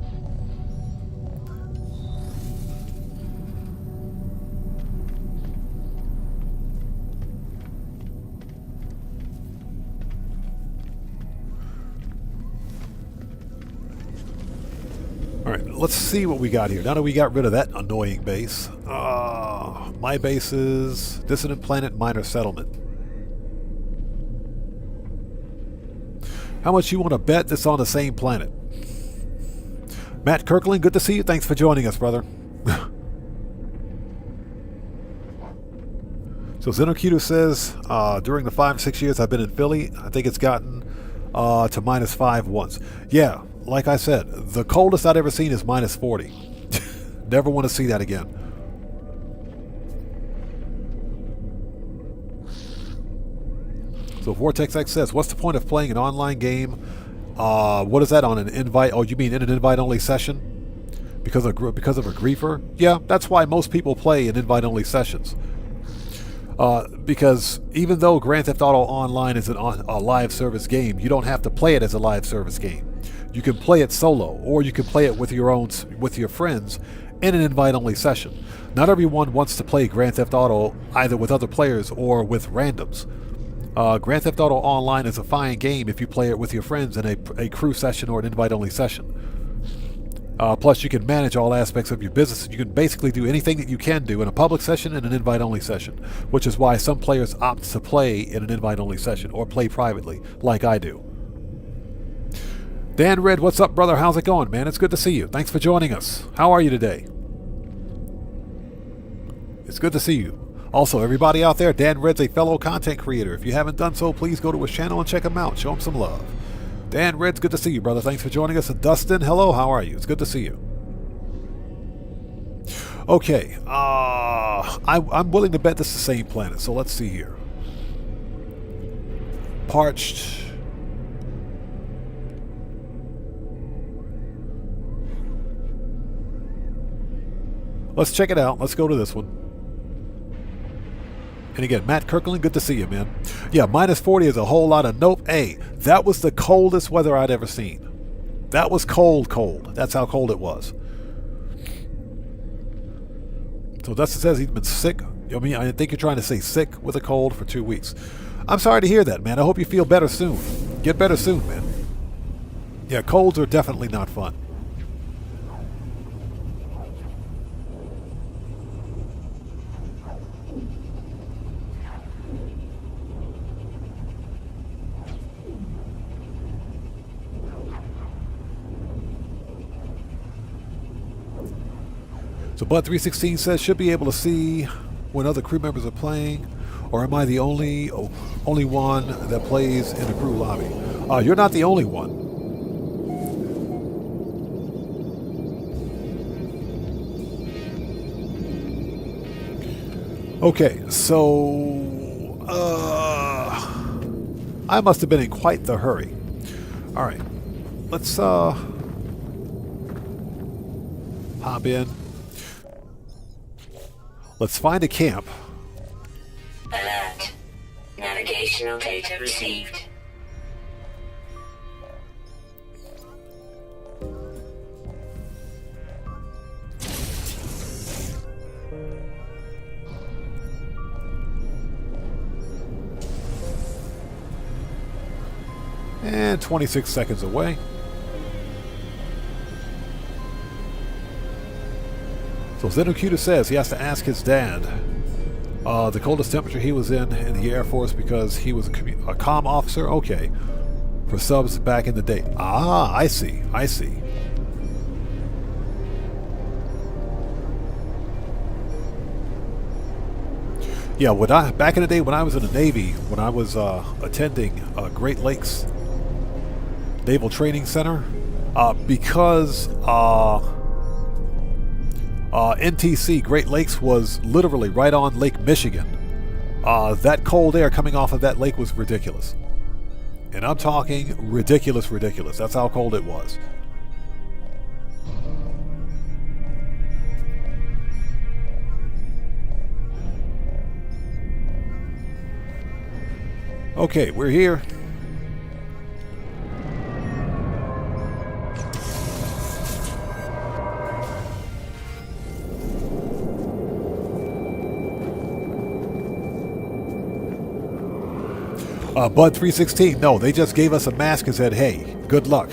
Alright, let's see what we got here. Now that we got rid of that annoying base. My base is Dissident Planet Minor Settlement. How much you want to bet this on the same planet? Matt Kirkland, good to see you. Thanks for joining us, brother. So Zenokito says, during the 5 or 6 years I've been in Philly, I think it's gotten to minus 5 once. Yeah, like I said, the coldest I've ever seen is minus 40. Never want to see that again. So Vortex X says, what's the point of playing an online game? What is that, on an invite? Oh, you mean in an invite-only session? Because of a griefer? Yeah, that's why most people play in invite-only sessions. Because even though Grand Theft Auto Online is a live service game, you don't have to play it as a live service game. You can play it solo, or you can play it with your friends in an invite-only session. Not everyone wants to play Grand Theft Auto either with other players or with randoms. Grand Theft Auto Online is a fine game if you play it with your friends in a crew session or an invite-only session. Plus, you can manage all aspects of your business. You can basically do anything that you can do in a public session and an invite-only session, which is why some players opt to play in an invite-only session or play privately, like I do. Dan Red, what's up, brother? How's it going, man? It's good to see you. Thanks for joining us. How are you today? It's good to see you. Also, everybody out there, Dan Red's a fellow content creator. If you haven't done so, please go to his channel and check him out. Show him some love. Dan Red's good to see you, brother. Thanks for joining us. And Dustin, hello. How are you? It's good to see you. Okay. I'm willing to bet this is the same planet. So let's see here. Parched. Let's check it out. Let's go to this one. And again, Matt Kirkland, good to see you, man. Yeah, minus 40 is a whole lot of nope. Hey, that was the coldest weather I'd ever seen. That was cold, cold. That's how cold it was. So Dustin says he's been sick. I mean, I think you're trying to say sick with a cold for 2 weeks. I'm sorry to hear that, man. I hope you feel better soon. Get better soon, man. Yeah, colds are definitely not fun. So Bud316 says, should be able to see when other crew members are playing, or am I the only one that plays in the crew lobby? You're not the only one. Okay, so I must have been in quite the hurry. All right, let's hop in. Let's find a camp. Alert. Navigation Navigational data received. And 26 seconds away. So Zenocuta says he has to ask his dad the coldest temperature he was in the Air Force because he was a comm officer. Okay. For subs back in the day. Ah, I see. I see. Yeah, back in the day when I was in the Navy, when I was attending Great Lakes Naval Training Center, because NTC, Great Lakes, was literally right on Lake Michigan. That cold air coming off of that lake was ridiculous. And I'm talking ridiculous, ridiculous. That's how cold it was. Okay, we're here. Bud 316, no, they just gave us a mask and said, hey, good luck.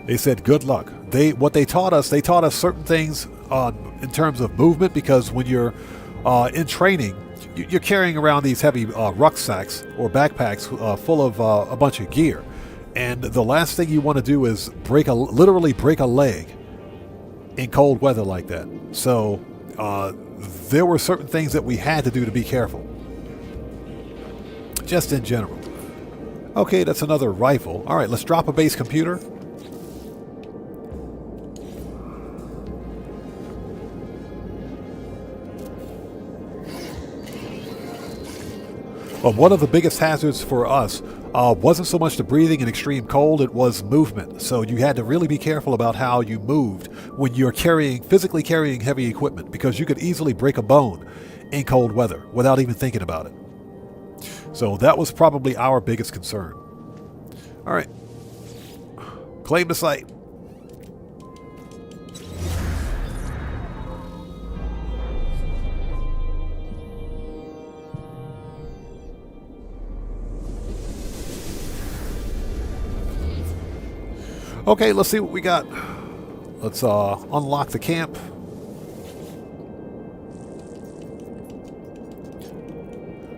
They said, good luck. What they taught us certain things in terms of movement, because when you're in training, you're carrying around these heavy rucksacks or backpacks full of a bunch of gear. And the last thing you want to do is literally break a leg in cold weather like that. So there were certain things that we had to do to be careful. Just in general. Okay, that's another rifle. All right, let's drop a base computer. Well, one of the biggest hazards for us wasn't so much the breathing in extreme cold, it was movement. So you had to really be careful about how you moved when you're physically carrying heavy equipment, because you could easily break a bone in cold weather without even thinking about it. So that was probably our biggest concern. All right. Claim the site. Okay, let's see what we got. Let's unlock the camp.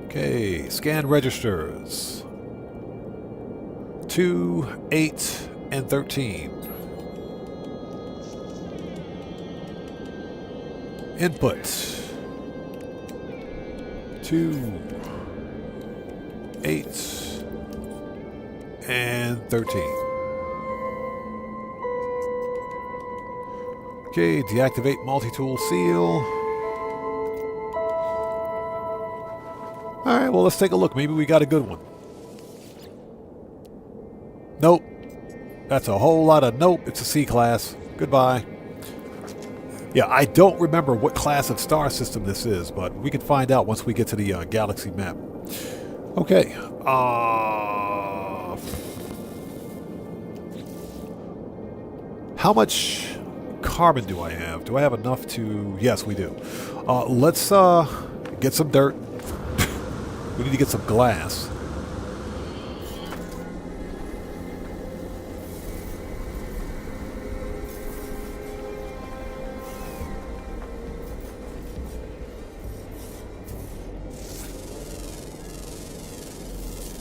Okay, scan registers. 2, 8, and 13. Input. 2, 8, and 13. Okay, deactivate multi-tool seal. Alright, well, let's take a look. Maybe we got a good one. Nope. That's a whole lot of nope. It's a C class. Goodbye. Yeah, I don't remember what class of star system this is, but we can find out once we get to the galaxy map. Okay. How much carbon do I have? Do I have enough to... Yes, we do. Let's get some dirt. We need to get some glass.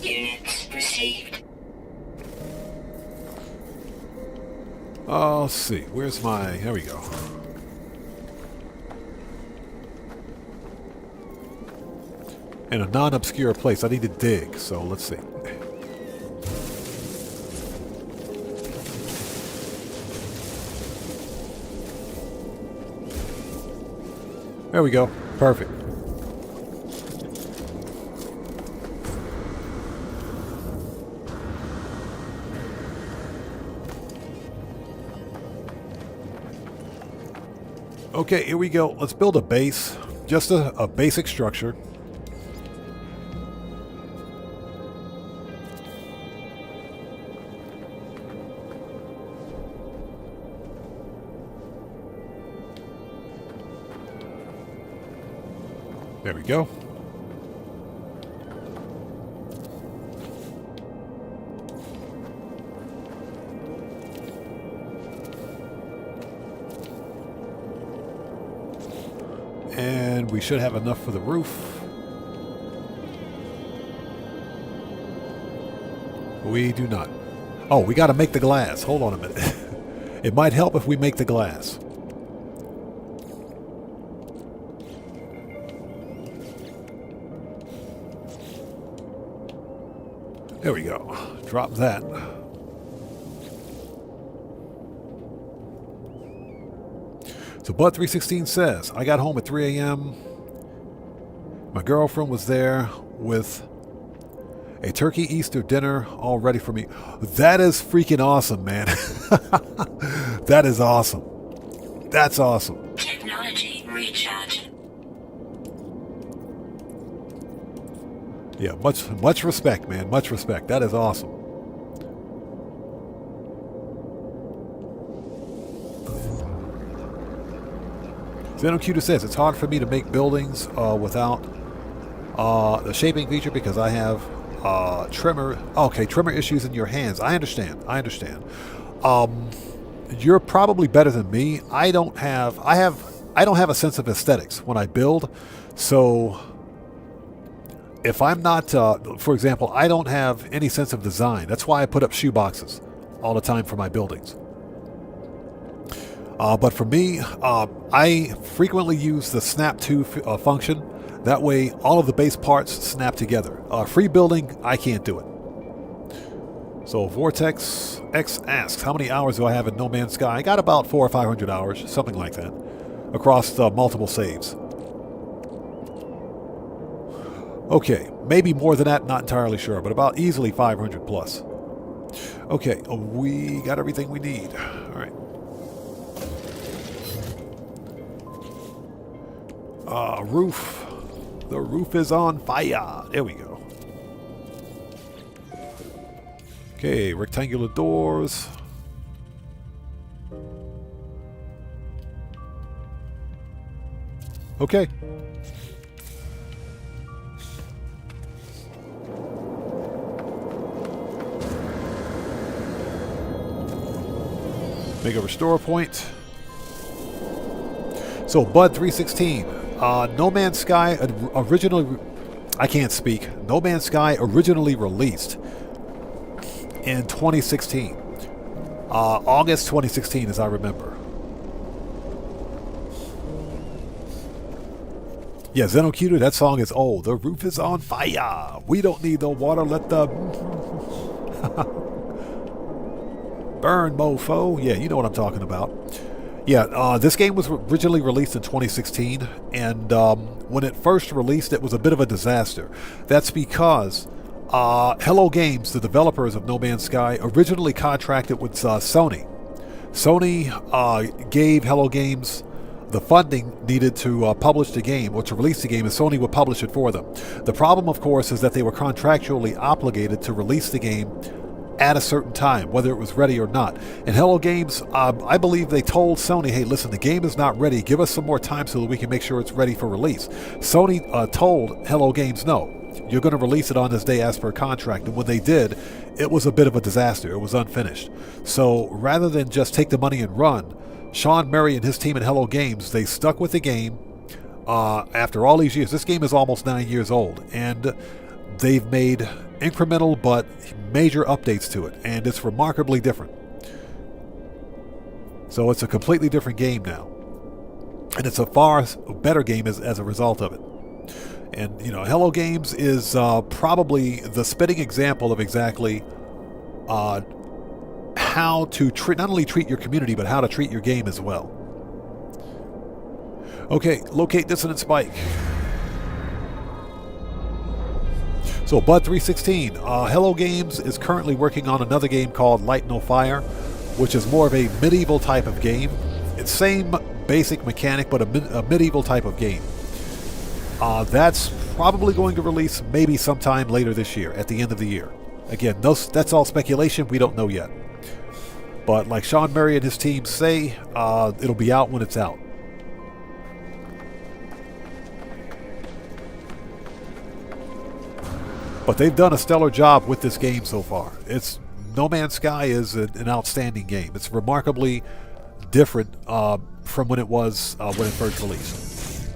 Units received. Let's see. Where's my... There we go. In a non-obscure place. I need to dig, so let's see. There we go. Perfect. Okay, here we go. Let's build a base. Just a basic structure. There we go. And we should have enough for the roof. We do not. Oh, we got to make the glass. Hold on a minute. It might help if we make the glass. There we go. Drop that. So Bud316 says, I got home at 3 a.m. My girlfriend was there with a turkey Easter dinner all ready for me. That is freaking awesome, man. That is awesome. That's awesome. Technology recharge. Yeah, much respect, man. Much respect. That is awesome. Zenocuta says, it's hard for me to make buildings without the shaping feature because I have trimmer issues in your hands. I understand. You're probably better than me. I don't have a sense of aesthetics when I build. So if I'm not, for example, I don't have any sense of design. That's why I put up shoe boxes all the time for my buildings. But for me, I frequently use the snap to function. That way, all of the base parts snap together. Free building, I can't do it. So Vortex X asks, how many hours do I have in No Man's Sky? I got about 400 or 500 hours, something like that, across multiple saves. Okay, maybe more than that, not entirely sure, but about easily 500 plus. Okay, we got everything we need. All right. Roof. The roof is on fire. There we go. Okay, rectangular doors. Okay. Make a restore point. So Bud316. No Man's Sky originally... I can't speak. No Man's Sky originally released in 2016. August 2016, as I remember. Yeah, Zenocuta, that song is old. The roof is on fire. We don't need the water. Let the... burn, mofo. Yeah, you know what I'm talking about. Yeah, this game was originally released in 2016, and when it first released, it was a bit of a disaster. That's because Hello Games, the developers of No Man's Sky, originally contracted with Sony. Sony gave Hello Games the funding needed to publish the game, or to release the game, and Sony would publish it for them. The problem, of course, is that they were contractually obligated to release the game at a certain time, whether it was ready or not. And Hello Games, I believe they told Sony, hey, listen, the game is not ready. Give us some more time so that we can make sure it's ready for release. Sony told Hello Games, no, you're going to release it on this day as per contract. And when they did, it was a bit of a disaster. It was unfinished. So rather than just take the money and run, Sean Murray and his team at Hello Games, they stuck with the game after all these years. This game is almost 9 years old, and they've made incremental but major updates to it, and it's remarkably different. So it's a completely different game now, and it's a far better game as a result of it. And you know, Hello Games is probably the spitting example of exactly how to not only treat your community, but how to treat your game as well. Okay, locate dissonant spike. So Bud316, Hello Games is currently working on another game called Light No Fire, which is more of a medieval type of game. It's same basic mechanic, but a medieval type of game. That's probably going to release maybe sometime later this year, at the end of the year. Again, that's all speculation. We don't know yet. But like Sean Murray and his team say, it'll be out when it's out. But they've done a stellar job with this game so far. No Man's Sky is an outstanding game. It's remarkably different from when it was when it first released.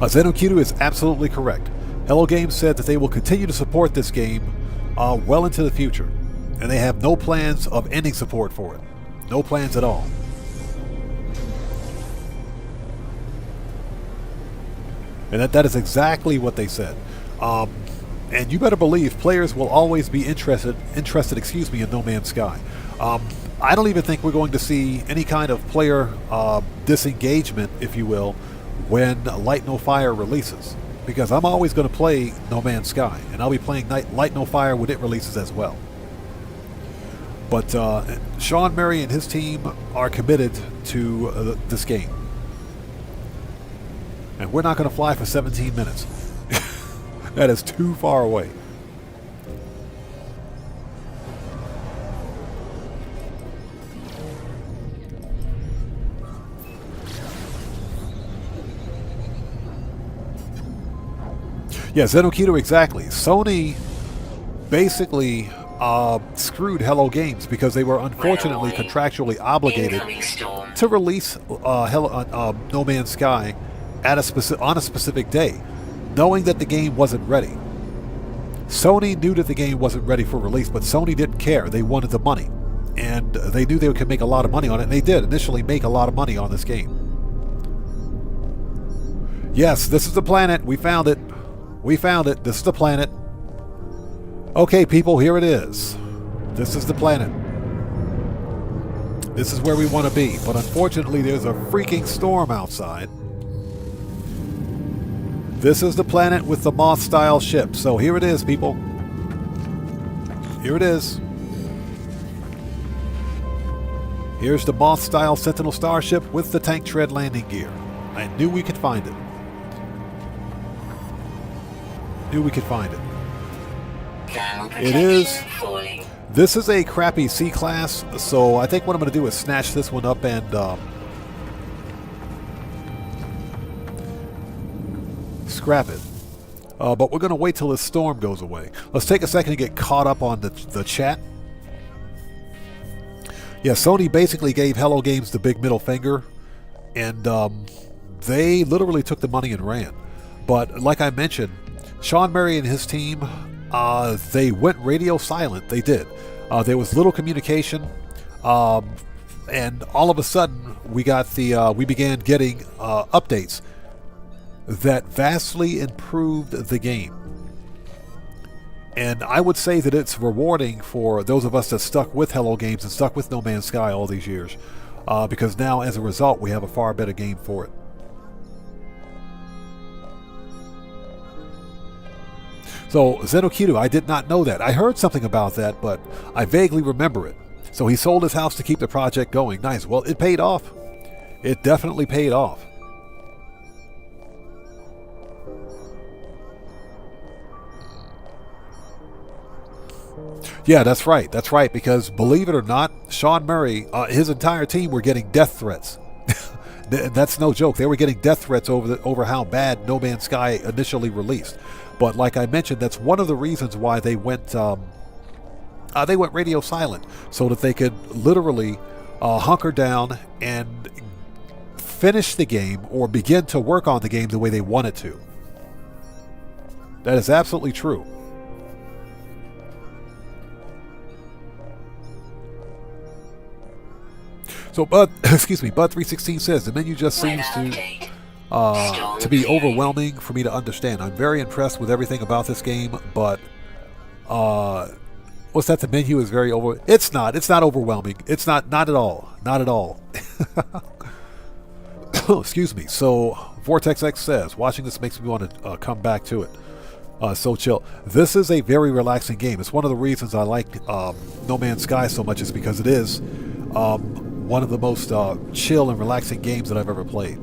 Zenokidu is absolutely correct. Hello Games said that they will continue to support this game well into the future, and they have no plans of ending support for it. No plans at all. And that is exactly what they said. And you better believe players will always be interested in No Man's Sky. I don't even think we're going to see any kind of player disengagement, if you will, when Light No Fire releases. Because I'm always going to play No Man's Sky, and I'll be playing Light No Fire when it releases as well. But Sean Murray and his team are committed to this game. And we're not going to fly for 17 minutes. That is too far away. Yeah, Zenokido, exactly. Sony basically screwed Hello Games because they were unfortunately contractually obligated to release No Man's Sky on a specific day, knowing that the game wasn't ready. Sony knew that the game wasn't ready for release, but Sony didn't care. They wanted the money, and they knew they could make a lot of money on it, and they did initially make a lot of money on this game. Yes, this is the planet. We found it. We found it. This is the planet. Okay, people, here it is. This is the planet. This is where we want to be, but unfortunately there's a freaking storm outside. This is the planet with the Moth-style ship. So here it is, people. Here it is. Here's the Moth-style Sentinel starship with the tank tread landing gear. I knew we could find it. Knew we could find it. It is. This is a crappy C-class, so I think what I'm going to do is snatch this one up and scrap it. But we're going to wait till this storm goes away. Let's take a second to get caught up on the chat. Yeah, Sony basically gave Hello Games the big middle finger, and they literally took the money and ran. But like I mentioned, Sean Murray and his team, they went radio silent. They did. There was little communication, and all of a sudden we began getting updates that vastly improved the game. And I would say that it's rewarding for those of us that stuck with Hello Games and stuck with No Man's Sky all these years, because now as a result we have a far better game for it. So, Zenokidu, I did not know that. I heard something about that, but I vaguely remember it. So he sold his house to keep the project going. Nice. Well, it paid off. It definitely paid off. Yeah, that's right. That's right, because believe it or not, Sean Murray, his entire team were getting death threats. That's no joke. They were getting death threats over how bad No Man's Sky initially released. But like I mentioned, that's one of the reasons why they went radio silent, so that they could literally hunker down and finish the game or begin to work on the game the way they wanted to. That is absolutely true. So Bud316 says the menu just seems to be overwhelming for me to understand. I'm very impressed with everything about this game, but what's that? The menu is very over. It's not overwhelming. It's not at all. Not at all. Excuse me. So Vortex X says, watching this makes me want to come back to it. So chill. This is a very relaxing game. It's one of the reasons I like No Man's Sky so much, is because it is one of the most chill and relaxing games that I've ever played.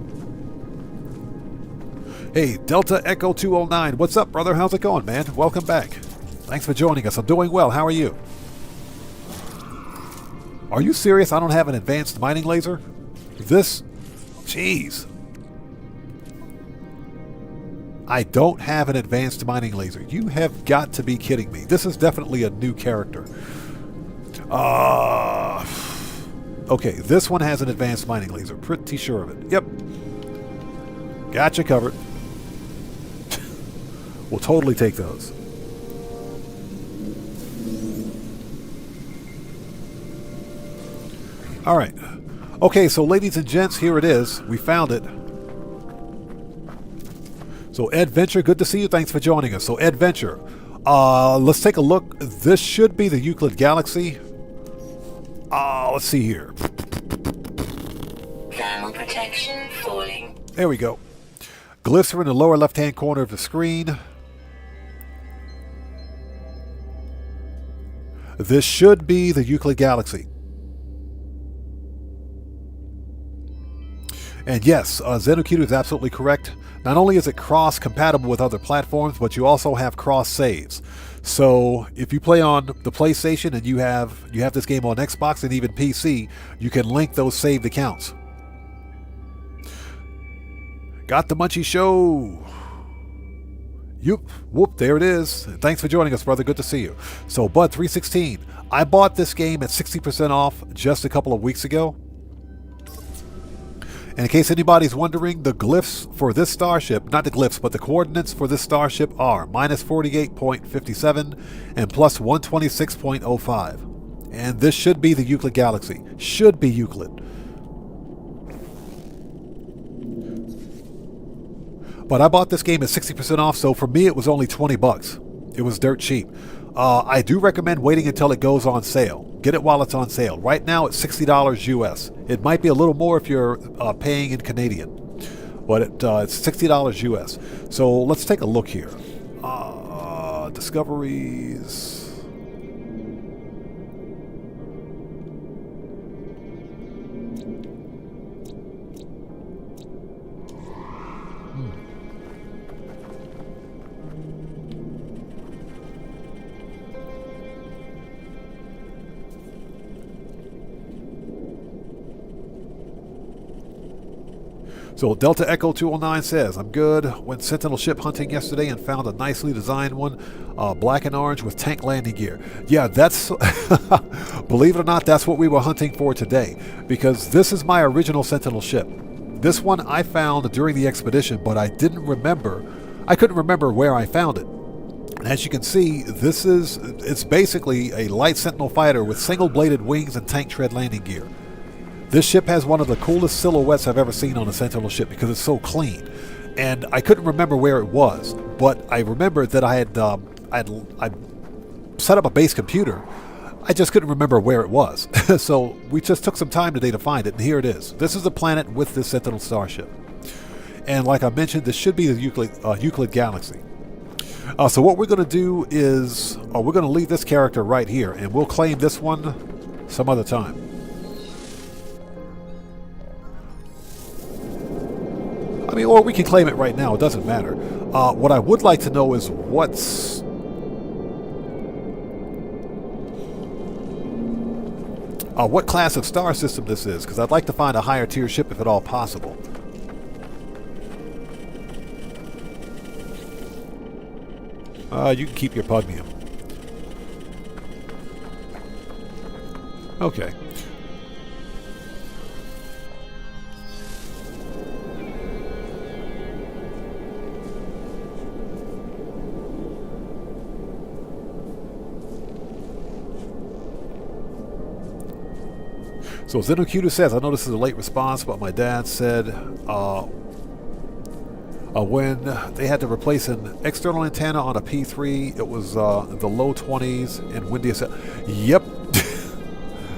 Hey, Delta Echo 209, what's up, brother? How's it going, man? Welcome back. Thanks for joining us. I'm doing well. How are you? Are you serious? I don't have an advanced mining laser? This Jeez. I don't have an advanced mining laser. You have got to be kidding me. This is definitely a new character. Okay, this one has an advanced mining laser. Pretty sure of it. Yep. Gotcha covered. We'll totally take those. All right. Okay, so ladies and gents, here it is. We found it. So Ed Venture, good to see you. Thanks for joining us. So Ed Venture, let's take a look. This should be the Euclid Galaxy. Let's see here. Thermal protection falling. There we go. Glyphs are in the lower left-hand corner of the screen. This should be the Euclid Galaxy. And yes, Zenokito is absolutely correct. Not only is it cross-compatible with other platforms, but you also have cross-saves. So if you play on the PlayStation and you have this game on Xbox and even PC, you can link those saved accounts. Got the Munchie Show. Yoop, whoop, there it is. Thanks for joining us, brother. Good to see you. So Bud316, I bought this game at 60% off just a couple of weeks ago. And in case anybody's wondering, the glyphs for this starship, not the glyphs, but the coordinates for this starship are minus 48.57 and plus 126.05. And this should be the Euclid Galaxy. Should be Euclid. But I bought this game at 60% off, so for me it was only 20 bucks. It was dirt cheap. I do recommend waiting until it goes on sale. Get it while it's on sale. Right now it's $60 US. It might be a little more if you're paying in Canadian, but it's $60 US. So let's take a look here. Discoveries. So Delta Echo 209 says, I'm good. Went Sentinel ship hunting yesterday and found a nicely designed one, black and orange with tank landing gear. Yeah, that's, believe it or not, that's what we were hunting for today, because this is my original Sentinel ship. This one I found during the expedition, but I couldn't remember where I found it. And as you can see, it's basically a light Sentinel fighter with single-bladed wings and tank tread landing gear. This ship has one of the coolest silhouettes I've ever seen on a Sentinel ship because it's so clean. And I couldn't remember where it was, but I remembered that I set up a base computer. I just couldn't remember where it was. So we just took some time today to find it, and here it is. This is the planet with this Sentinel starship. And like I mentioned, this should be the Euclid Galaxy. So what we're going to do is we're going to leave this character right here, and we'll claim this one some other time. I mean, or we can claim it right now. It doesn't matter. What I would like to know is what class of star system this is, because I'd like to find a higher tier ship if at all possible. You can keep your Pugmium. Okay. So Zenokito says, I know this is a late response, but my dad said when they had to replace an external antenna on a P3, it was the low 20s and windiest. Yep.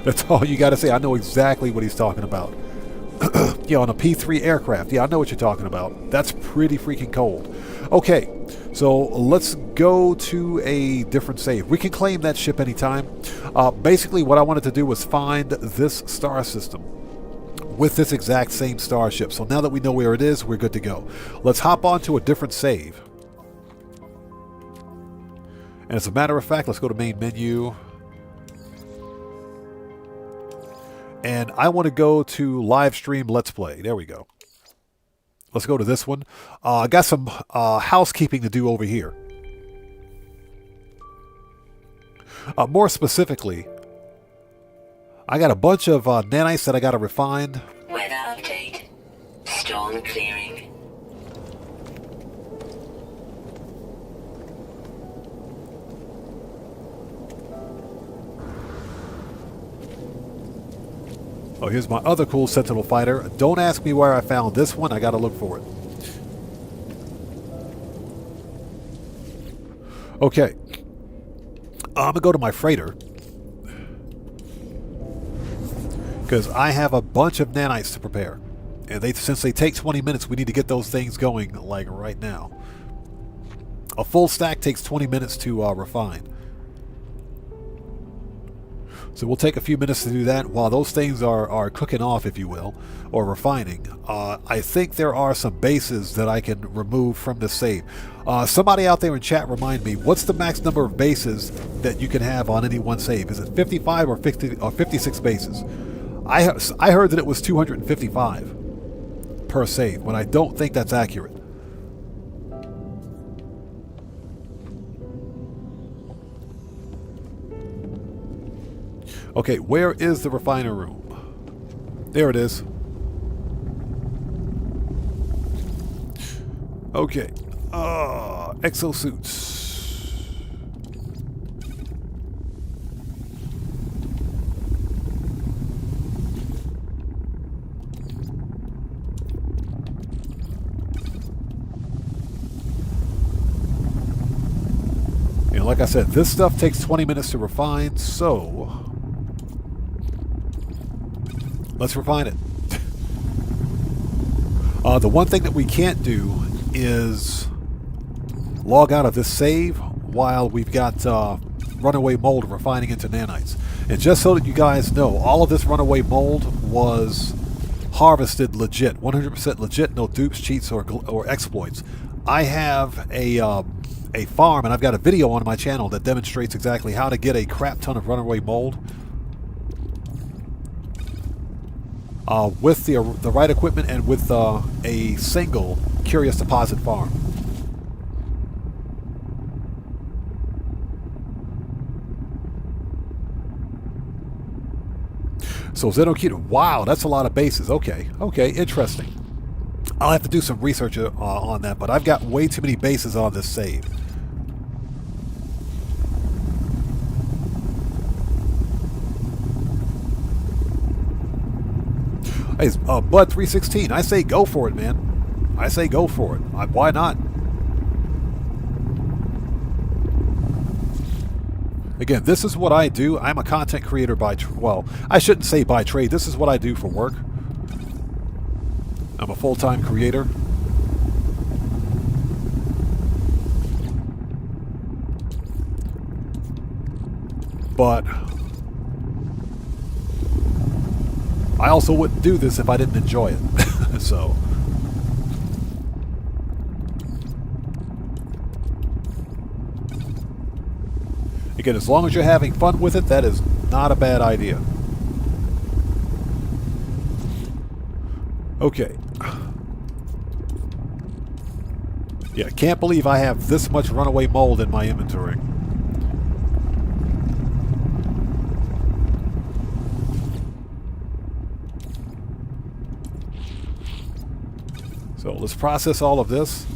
That's all you got to say. I know exactly what he's talking about. Yeah, on a P3 aircraft. Yeah, I know what you're talking about. That's pretty freaking cold. Okay, so let's go to a different save. We can claim that ship anytime. Basically, what I wanted to do was find this star system with this exact same starship. So now that we know where it is, we're good to go. Let's hop on to a different save. And as a matter of fact, let's go to main menu. And I want to go to live stream Let's Play. There we go. Let's go to this one. I got some housekeeping to do over here. More specifically, I got a bunch of nanites that I got to refine. Weather update. Storm clearing. Oh, here's my other cool Sentinel fighter. Don't ask me where I found this one. I got to look for it. Okay. I'm going to go to my freighter. Because I have a bunch of nanites to prepare. And since they take 20 minutes, we need to get those things going, like, right now. A full stack takes 20 minutes to refine. So we'll take a few minutes to do that while those things are cooking off, if you will, or refining. I think there are some bases that I can remove from this save. Somebody out there in chat remind me, what's the max number of bases that you can have on any one save? Is it 55 or 50 or 56 bases? I heard that it was 255 per save, but I don't think that's accurate. Okay, where is the refiner room? There it is. Okay. Exosuits. You know, like I said, this stuff takes 20 minutes to refine, so let's refine it. The one thing that we can't do is log out of this save while we've got runaway mold refining into nanites. And just so that you guys know, all of this runaway mold was harvested legit, 100% legit, no dupes, cheats, or exploits. I have a farm, and I've got a video on my channel that demonstrates exactly how to get a crap ton of runaway mold. With the right equipment and with a single curious deposit farm. So Zenokita, wow, that's a lot of bases. Okay, interesting. I'll have to do some research on that, but I've got way too many bases on this save. Hey, Bud 316, I say go for it, man. I say go for it. Why not? Again, this is what I do. I'm a content creator by well, I shouldn't say by trade. This is what I do for work. I'm a full-time creator. But I also wouldn't do this if I didn't enjoy it. So again, as long as you're having fun with it, that is not a bad idea. Okay. Yeah, can't believe I have this much runaway mold in my inventory. So let's process all of this.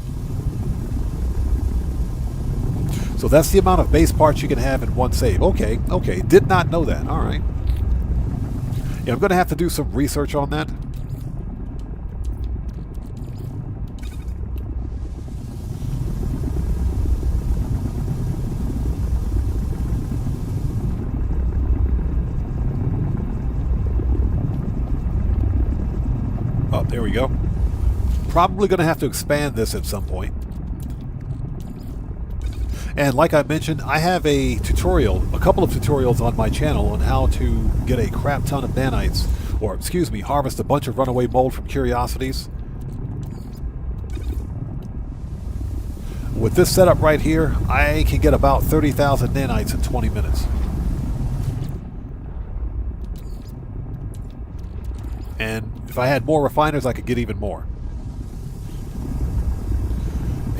So that's the amount of base parts you can have in one save. Okay, did not know that. All right. Yeah, I'm going to have to do some research on that. Oh, there we go. Probably going to have to expand this at some point. And like I mentioned, I have a tutorial, a couple of tutorials on my channel on how to get a crap ton of nanites, or excuse me, harvest a bunch of runaway mold from curiosities. With this setup right here, I can get about 30,000 nanites in 20 minutes. And if I had more refiners, I could get even more.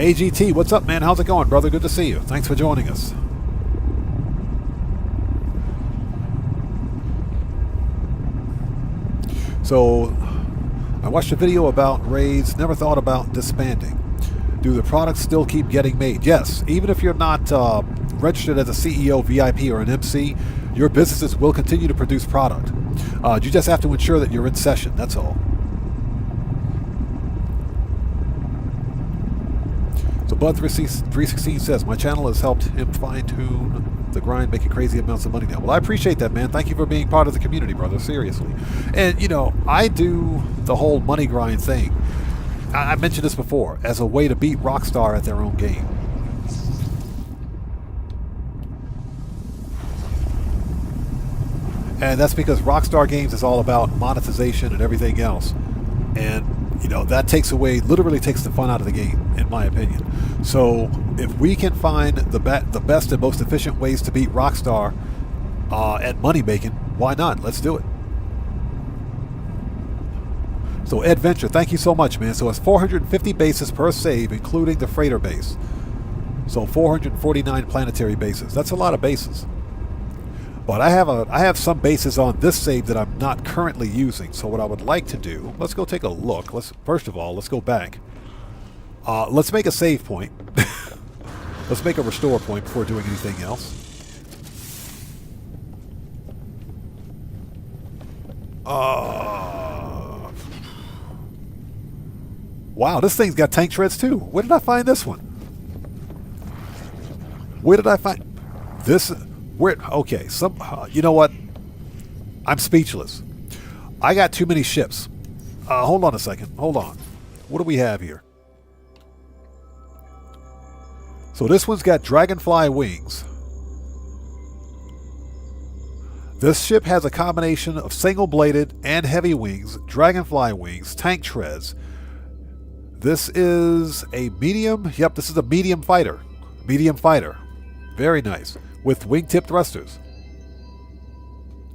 AGT, what's up, man? How's it going, brother? Good to see you. Thanks for joining us. So, I watched a video about raids, never thought about disbanding. Do the products still keep getting made? Yes, even if you're not registered as a CEO, VIP, or an MC, your businesses will continue to produce product. You just have to ensure that you're in session, that's all. So Bud316 says, my channel has helped him fine-tune the grind, making crazy amounts of money now. Well, I appreciate that, man. Thank you for being part of the community, brother. Seriously. And, you know, I do the whole money grind thing. I mentioned this before, as a way to beat Rockstar at their own game. And that's because Rockstar Games is all about monetization and everything else. And, you know, that takes away, literally takes the fun out of the game, in my opinion. So, if we can find the best and most efficient ways to beat Rockstar at money making, why not? Let's do it. So, Ed Venture, thank you so much, man. So, it's 450 bases per save, including the freighter base. So, 449 planetary bases. That's a lot of bases. But I have some bases on this save that I'm not currently using. So what I would like to do, let's go take a look. First of all, let's go back. Let's make a save point. Let's make a restore point before doing anything else. Wow, this thing's got tank treads too. Where did I find this one? Where did I find this? Where? Okay, you know what? I'm speechless. I got too many ships. Hold on a second. Hold on. What do we have here? So this one's got dragonfly wings. This ship has a combination of single-bladed and heavy wings, dragonfly wings, tank treads. This is a medium. Yep, this is a medium fighter. Medium fighter. Very nice. With wingtip thrusters.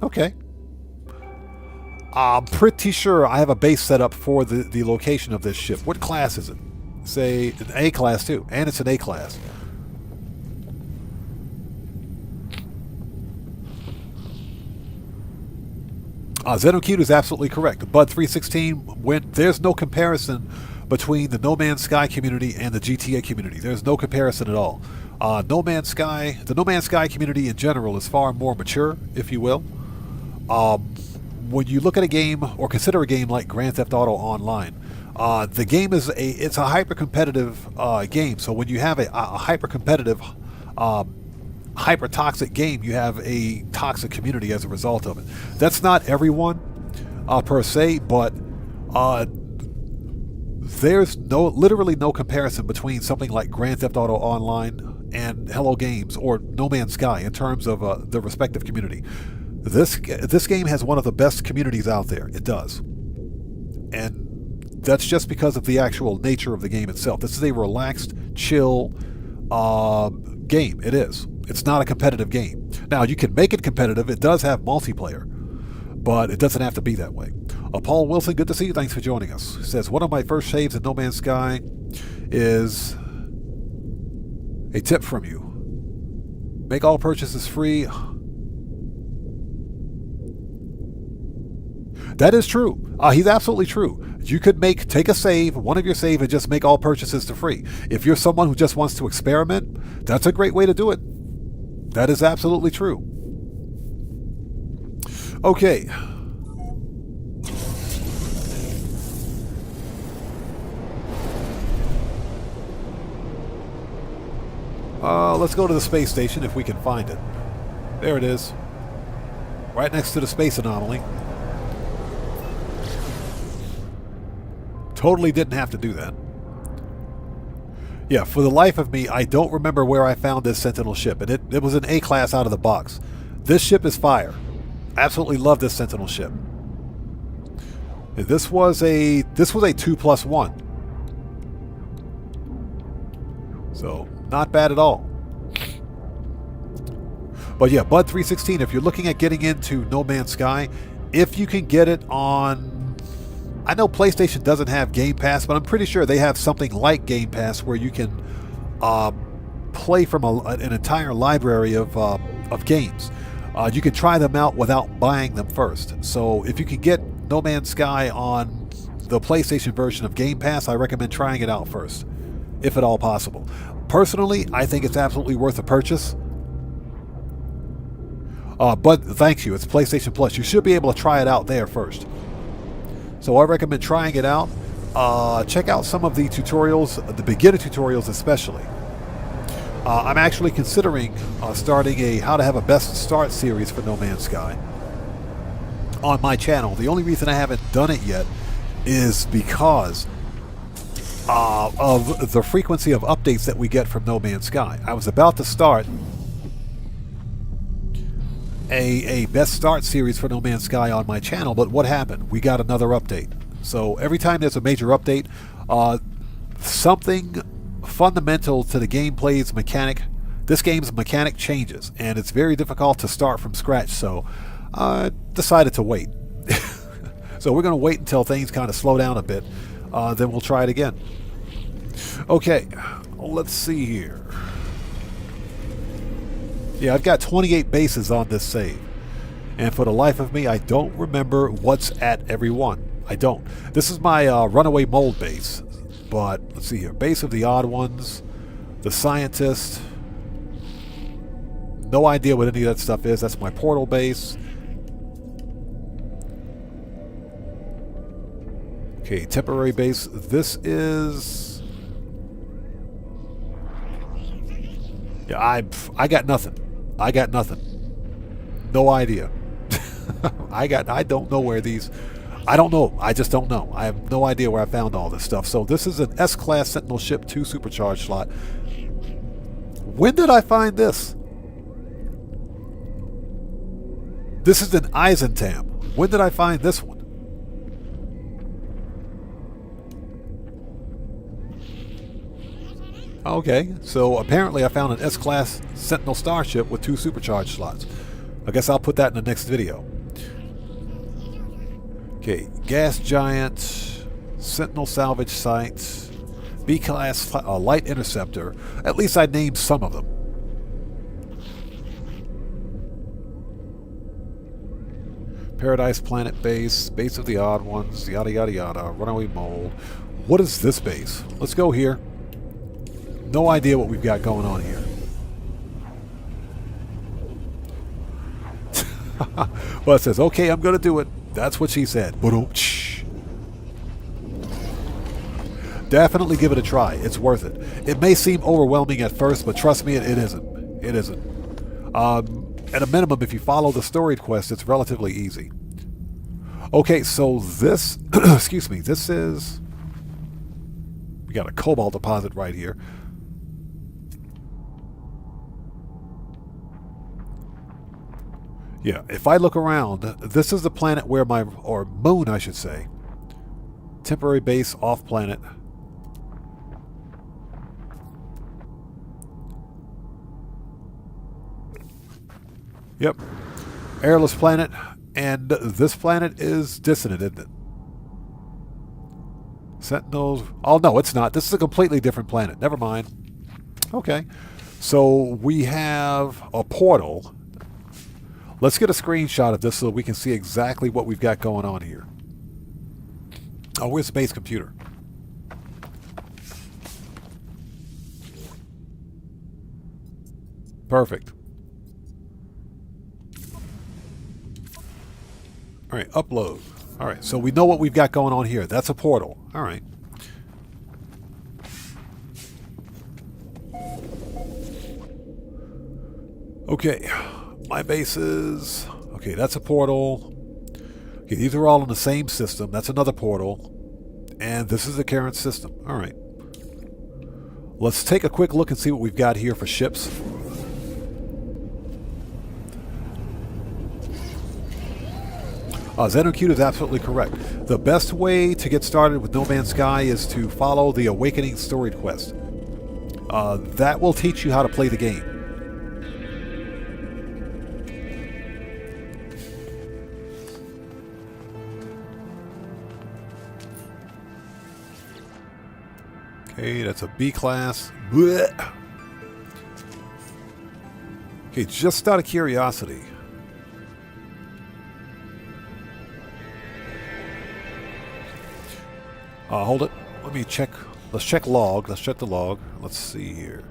Okay. I'm pretty sure I have a base set up for the location of this ship. What class is it? Say an A class too. And it's an A class. Zenocute is absolutely correct. Bud316 went. There's no comparison between the No Man's Sky community and the GTA community. There's no comparison at all. The No Man's Sky community in general is far more mature, if you will. When you look at a game or consider a game like Grand Theft Auto Online, the game is it's a hyper-competitive game. So when you have a hyper-competitive, hyper-toxic game, you have a toxic community as a result of it. That's not everyone per se, but there's literally no comparison between something like Grand Theft Auto Online and Hello Games or No Man's Sky in terms of the respective community. This game has one of the best communities out there. It does. And that's just because of the actual nature of the game itself. This is a relaxed, chill game. It is. It's not a competitive game. Now, you can make it competitive. It does have multiplayer, but it doesn't have to be that way. Paul Wilson, good to see you. Thanks for joining us. He says, one of my first saves in No Man's Sky is a tip from you. Make all purchases free. That is true. He's absolutely true. You could take a save, one of your save, and just make all purchases to free. If you're someone who just wants to experiment, that's a great way to do it. That is absolutely true. Okay. Let's go to the space station if we can find it. There it is. Right next to the space anomaly. Totally didn't have to do that. Yeah, for the life of me, I don't remember where I found this Sentinel ship. And it was an A class out of the box. This ship is fire. Absolutely love this Sentinel ship. And this was a 2+1. So, not bad at all. But yeah, Bud316, if you're looking at getting into No Man's Sky, if you can get it on I know PlayStation doesn't have Game Pass, but I'm pretty sure they have something like Game Pass where you can play from an entire library of games. You can try them out without buying them first. So if you can get No Man's Sky on the PlayStation version of Game Pass, I recommend trying it out first, if at all possible. Personally, I think it's absolutely worth a purchase. But thank you, it's PlayStation Plus. You should be able to try it out there first. So I recommend trying it out. Check out some of the tutorials, the beginner tutorials especially. I'm actually considering starting a How to Have a Best Start series for No Man's Sky on my channel. The only reason I haven't done it yet is because of the frequency of updates that we get from No Man's Sky. I was about to start a Best Start series for No Man's Sky on my channel, but what happened? We got another update. So every time there's a major update, something fundamental to the gameplay's mechanic, this game's mechanic changes, and it's very difficult to start from scratch, so I decided to wait. So we're going to wait until things kind of slow down a bit, then we'll try it again. Okay, let's see here. Yeah, I've got 28 bases on this save, and for the life of me, I don't remember what's at every one. I don't. This is my runaway mold base, but let's see here. Base of the odd ones, the scientist. No idea what any of that stuff is. That's my portal base. Okay, temporary base. This is... Yeah, I got nothing. I got nothing. No idea. I don't know where these... I don't know. I just don't know. I have no idea where I found all this stuff. So this is an S-Class Sentinel ship 2 supercharge slot. When did I find this? This is an Eisentam. When did I find this one? Okay, so apparently I found an S-Class Sentinel starship with 2 supercharge slots. I guess I'll put that in the next video. Okay, Gas Giant, Sentinel salvage site, B-Class light interceptor. At least I named some of them. Paradise Planet base, base of the odd ones, yada yada yada, runaway mold. What is this base? Let's go here. No idea what we've got going on here. Well, it says, okay, I'm going to do it. That's what she said. Definitely give it a try. It's worth it. It may seem overwhelming at first, but trust me, it isn't. It isn't. At a minimum, if you follow the storied quest, it's relatively easy. Okay, so this... excuse me. This is... We got a cobalt deposit right here. Yeah, if I look around, this is the planet where my... or moon, I should say. Temporary base off planet. Yep. Airless planet. And this planet is dissonant, isn't it? Sentinels... Oh, no, it's not. This is a completely different planet. Never mind. Okay. So we have a portal... Let's get a screenshot of this so we can see exactly what we've got going on here. Oh, where's the base computer? Perfect. All right, upload. All right, so we know what we've got going on here. That's a portal. All right. Okay. My bases. Okay, that's a portal. Okay, these are all in the same system. That's another portal. And this is the current system. All right. Let's take a quick look and see what we've got here for ships. Zenocute is absolutely correct. The best way to get started with No Man's Sky is to follow the Awakening storied quest. That will teach you how to play the game. Okay, that's a B class. Blech. Okay, just out of curiosity. Hold it. Let me check. Let's check log. Let's check the log. Let's see here.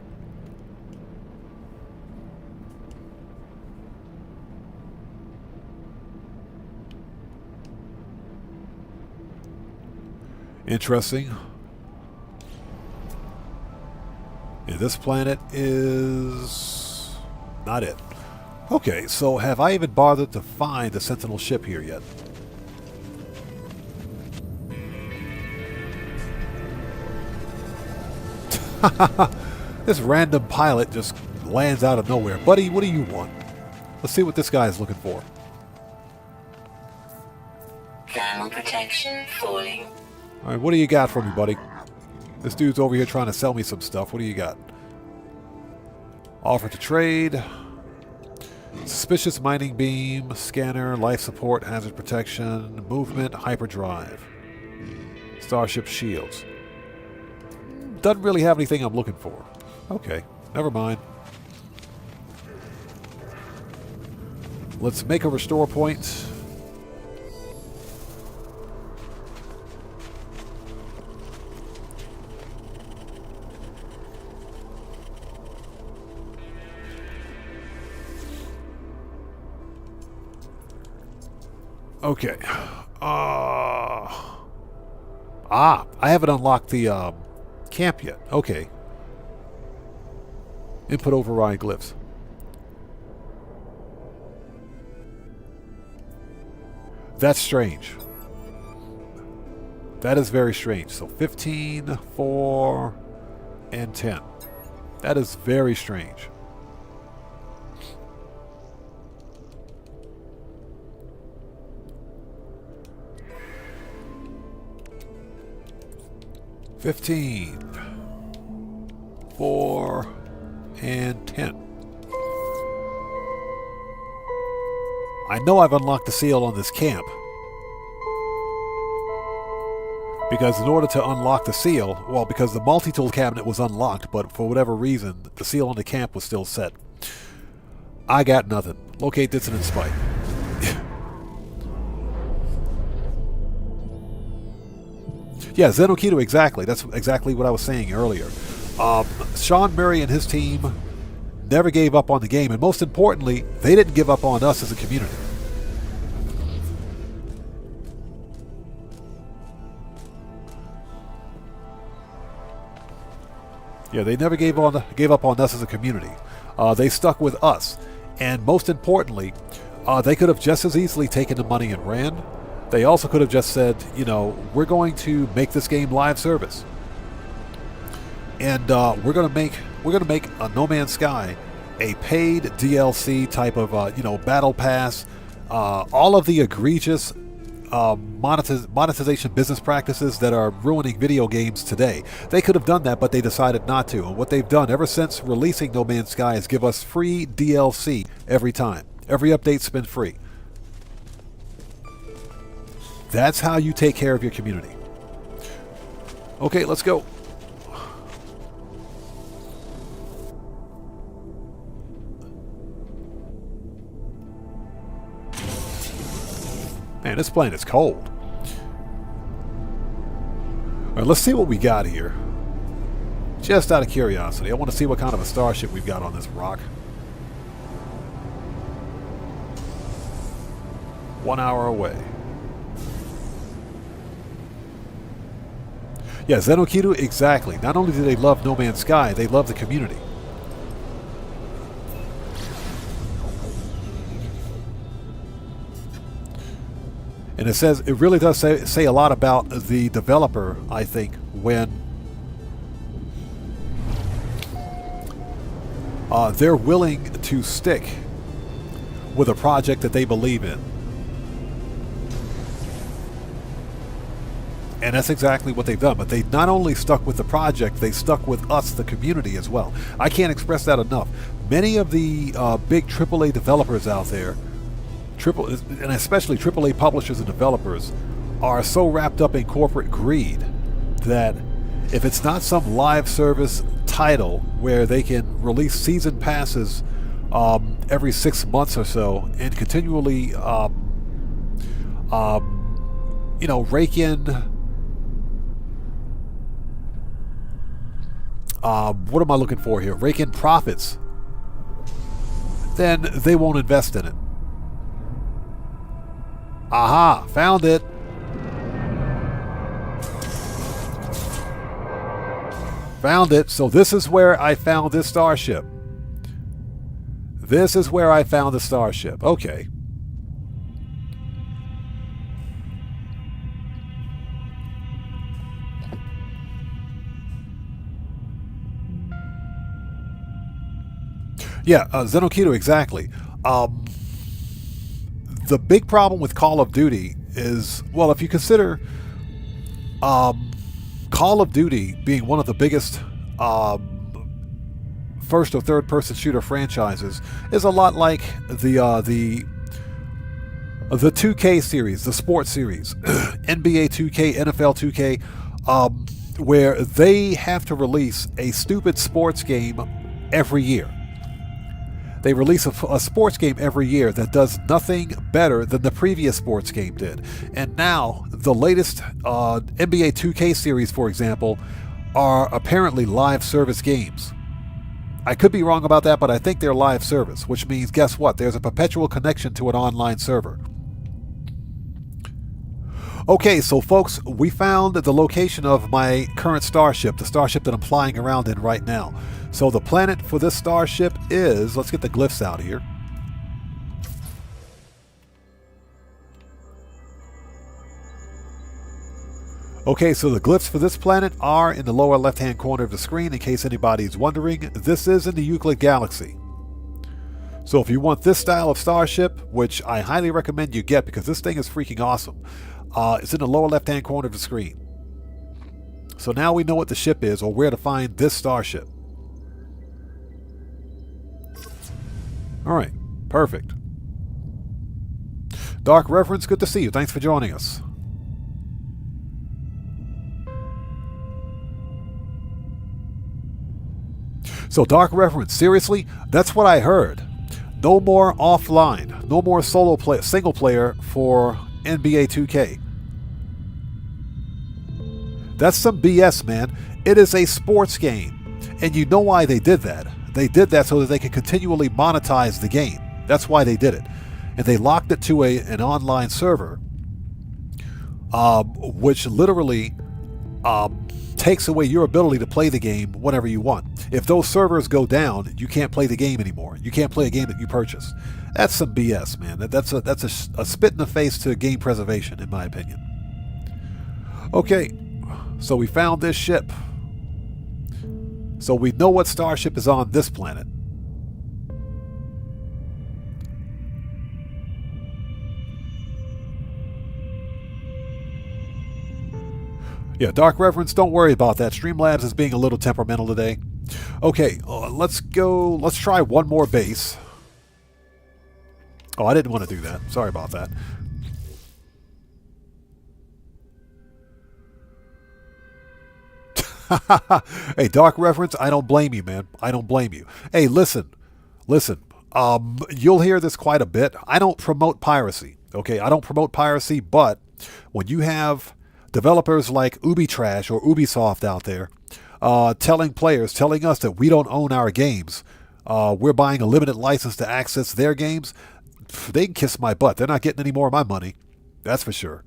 Interesting. Yeah, this planet is not it. Okay, so have I even bothered to find the Sentinel ship here yet? This random pilot just lands out of nowhere. Buddy, what do you want? Let's see what this guy is looking for. Thermal protection falling. Alright, what do you got for me, buddy? This dude's over here trying to sell me some stuff. What do you got? Offer to trade. Suspicious mining beam, scanner, life support, hazard protection, movement, hyperdrive. Starship shields. Doesn't really have anything I'm looking for. Okay, never mind. Let's make a restore point. Okay. I haven't unlocked the camp yet. Okay. Input override glyphs. That's strange. That is very strange. So 15, 4, and 10. That is very strange. $15, 4, and 10. I know I've unlocked the seal on this camp. Because in order to unlock the seal, well, because the multi-tool cabinet was unlocked, but for whatever reason, the seal on the camp was still set. I got nothing. Locate dissonant spike. Yeah, Zenokito, exactly. That's exactly what I was saying earlier. Sean Murray and his team never gave up on the game, and most importantly, they didn't give up on us as a community. Yeah, they never gave up on us as a community. They stuck with us, and most importantly, they could have just as easily taken the money and ran. They also could have just said, you know, we're going to make this game live service, and we're going to make a No Man's Sky a paid DLC type of battle pass. All of the egregious monetization business practices that are ruining video games today. They could have done that, but they decided not to. And what they've done ever since releasing No Man's Sky is give us free DLC every time. Every update's been free. That's how you take care of your community. Okay, let's go. Man, this planet's cold. All right, let's see what we got here. Just out of curiosity, I want to see what kind of a starship we've got on this rock. 1 hour away. Yeah, Zenokito, exactly. Not only do they love No Man's Sky, they love the community. And it really does say a lot about the developer, I think, when they're willing to stick with a project that they believe in. And that's exactly what they've done. But they not only stuck with the project, they stuck with us, the community, as well. I can't express that enough. Many of the big AAA developers out there, and especially AAA publishers and developers, are so wrapped up in corporate greed that if it's not some live service title where they can release season passes every 6 months or so and continually, you know, rake in, what am I looking for here? Rake in profits, then they won't invest in it. Aha, found it. Found it. So this is where I found this starship. This is where I found the starship. Okay. Yeah, Zenokito, exactly. The big problem with Call of Duty is, well, if you consider Call of Duty being one of the biggest first or third person shooter franchises, is a lot like the 2K series, the sports series, NBA 2K, NFL 2K, where they have to release a stupid sports game every year. They release a sports game every year that does nothing better than the previous sports game did. And now, the latest NBA 2K series, for example, are apparently live service games. I could be wrong about that, but I think they're live service, which means, guess what? There's a perpetual connection to an online server. Okay, so folks, we found the location of my current starship, the starship that I'm flying around in right now. So the planet for this starship is, let's get the glyphs out here. Okay, so the glyphs for this planet are in the lower left-hand corner of the screen, in case anybody's wondering. This is in the Euclid Galaxy. So if you want this style of starship, which I highly recommend you get because this thing is freaking awesome, it's in the lower left-hand corner of the screen. So now we know what the ship is, or where to find this starship. Alright, perfect. Dark Reference, good to see you. Thanks for joining us. So Dark Reference, seriously? That's what I heard. No more offline. No more solo play, single player for NBA 2K. That's some BS, man. It is a sports game. And you know why they did that. They did that so that they could continually monetize the game. That's why they did it. And they locked it to an online server, which literally takes away your ability to play the game whenever you want. If those servers go down, you can't play the game anymore. You can't play a game that you purchased. That's some BS, man. That's a spit in the face to game preservation, in my opinion. Okay, so we found this ship. So we know what starship is on this planet. Yeah, Dark Reference, don't worry about that. Streamlabs is being a little temperamental today. Okay, let's go. Let's try one more base. Oh, I didn't want to do that. Sorry about that. Hey, Dark Reference, I don't blame you, man. I don't blame you. Hey, listen. You'll hear this quite a bit. I don't promote piracy. Okay, I don't promote piracy, but when you have developers like Ubitrash or Ubisoft out there telling us that we don't own our games, we're buying a limited license to access their games, they can kiss my butt. They're not getting any more of my money. That's for sure.